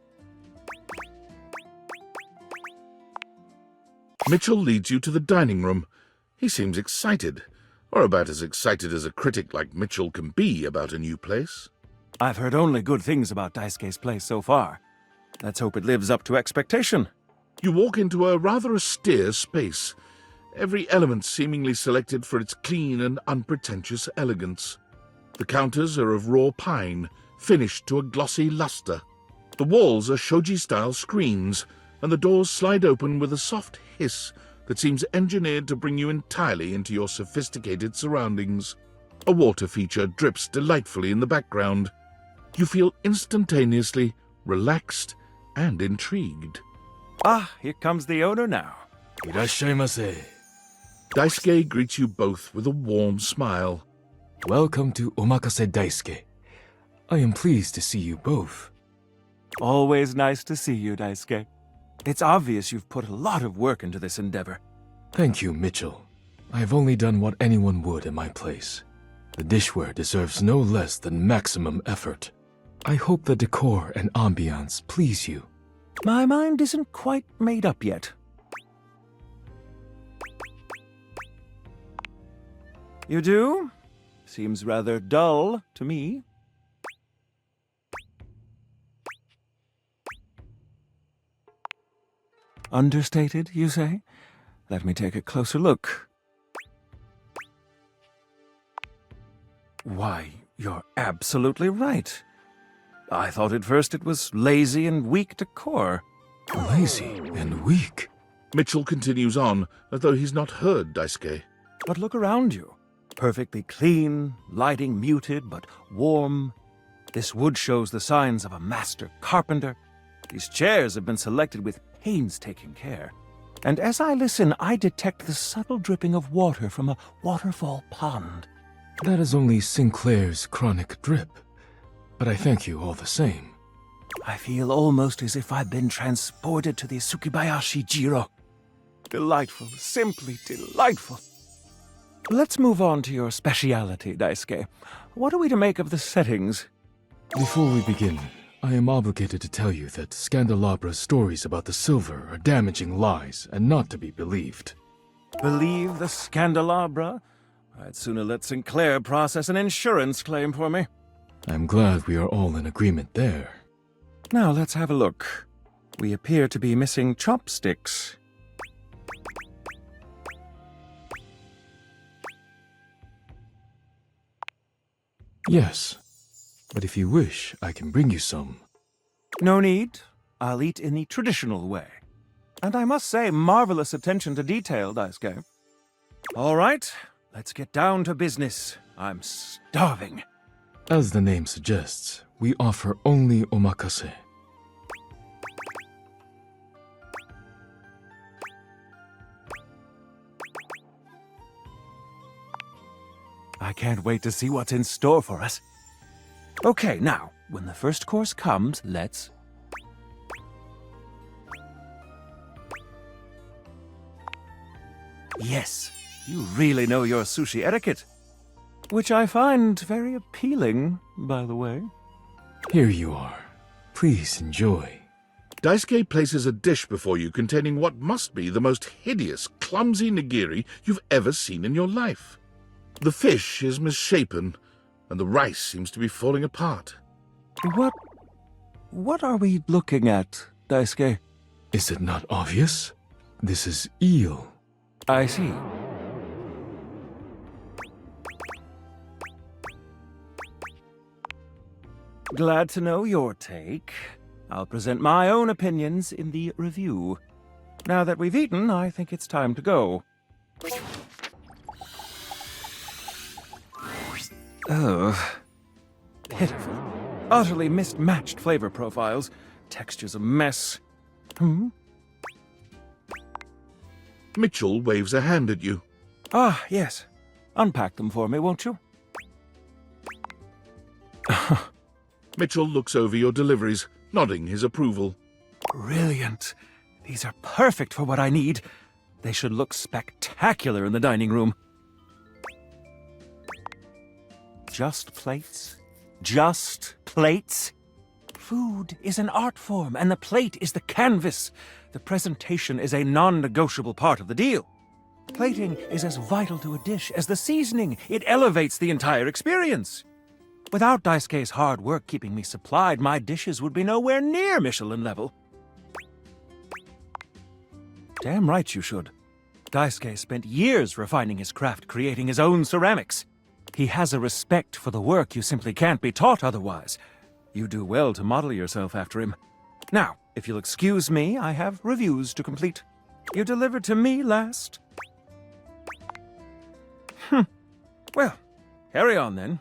S5: Mitchell leads you to the dining room. He seems excited, or about as excited as a critic like Mitchell can be about a new place.
S10: I've heard only good things about Daisuke's place so far. Let's hope it lives up to expectation.
S5: You walk into a rather austere space, every element seemingly selected for its clean and unpretentious elegance. The counters are of raw pine, finished to a glossy luster. The walls are shoji-style screens, and the doors slide open with a soft hiss that seems engineered to bring you entirely into your sophisticated surroundings. A water feature drips delightfully in the background. You feel instantaneously relaxed and intrigued.
S10: Ah, here comes the owner now.
S21: Irashaimase.
S5: Daisuke greets you both with a warm smile.
S21: Welcome to Omakase Daisuke. I am pleased to see you both.
S10: Always nice to see you, Daisuke. It's obvious you've put a lot of work into this endeavor.
S21: Thank you, Mitchell. I have only done what anyone would in my place. The dishware deserves no less than maximum effort. I hope the decor and ambiance please you.
S10: My mind isn't quite made up yet. You do? Seems rather dull to me. Understated, you say? Let me take a closer look. Why, you're absolutely right. I thought at first it was lazy and weak decor.
S21: Lazy and weak.
S5: Mitchell continues on, as though he's not heard Daisuke.
S10: But look around you. Perfectly clean, lighting muted but warm. This wood shows the signs of a master carpenter. These chairs have been selected with painstaking care. And as I listen, I detect the subtle dripping of water from a waterfall pond.
S21: That is only Sinclair's chronic drip. But I thank you all the same.
S10: I feel almost as if I've been transported to the Tsukibayashi Jiro. Delightful, simply delightful. Let's move on to your speciality, Daisuke. What are we to make of the settings?
S21: Before we begin, I am obligated to tell you that Scandalabra's stories about the silver are damaging lies and not to be believed.
S10: Believe the Scandalabra? I'd sooner let Sinclair process an insurance claim for me.
S21: I'm glad we are all in agreement there.
S10: Now let's have a look. We appear to be missing chopsticks.
S21: Yes, but if you wish, I can bring you some.
S10: No need. I'll eat in the traditional way. And I must say, marvelous attention to detail, Daisuke. All right, let's get down to business. I'm starving.
S21: As the name suggests, we offer only omakase.
S10: I can't wait to see what's in store for us. Okay, now, when the first course comes, let's... Yes, you really know your sushi etiquette. Which I find very appealing, by the way.
S21: Here you are. Please enjoy.
S5: Daisuke places a dish before you containing what must be the most hideous, clumsy nigiri you've ever seen in your life. The fish is misshapen, and the rice seems to be falling apart.
S10: What are we looking at, Daisuke?
S21: Is it not obvious? This is eel.
S10: I see. Glad to know your take. I'll present my own opinions in the review. Now that we've eaten, I think it's time to go. Oh. Pitiful. Utterly mismatched flavor profiles. Texture's a mess.
S5: Mitchell waves a hand at you.
S10: Ah, yes. Unpack them for me, won't you?
S5: Mitchell looks over your deliveries, nodding his approval.
S10: Brilliant. These are perfect for what I need. They should look spectacular in the dining room. Just plates? Just plates? Food is an art form, and the plate is the canvas. The presentation is a non-negotiable part of the deal. Plating is as vital to a dish as the seasoning. It elevates the entire experience. Without Daisuke's hard work keeping me supplied, my dishes would be nowhere near Michelin level. Damn right you should. Daisuke spent years refining his craft, creating his own ceramics. He has a respect for the work you simply can't be taught otherwise. You do well to model yourself after him. Now, if you'll excuse me, I have reviews to complete. You delivered to me last. Well, carry on then.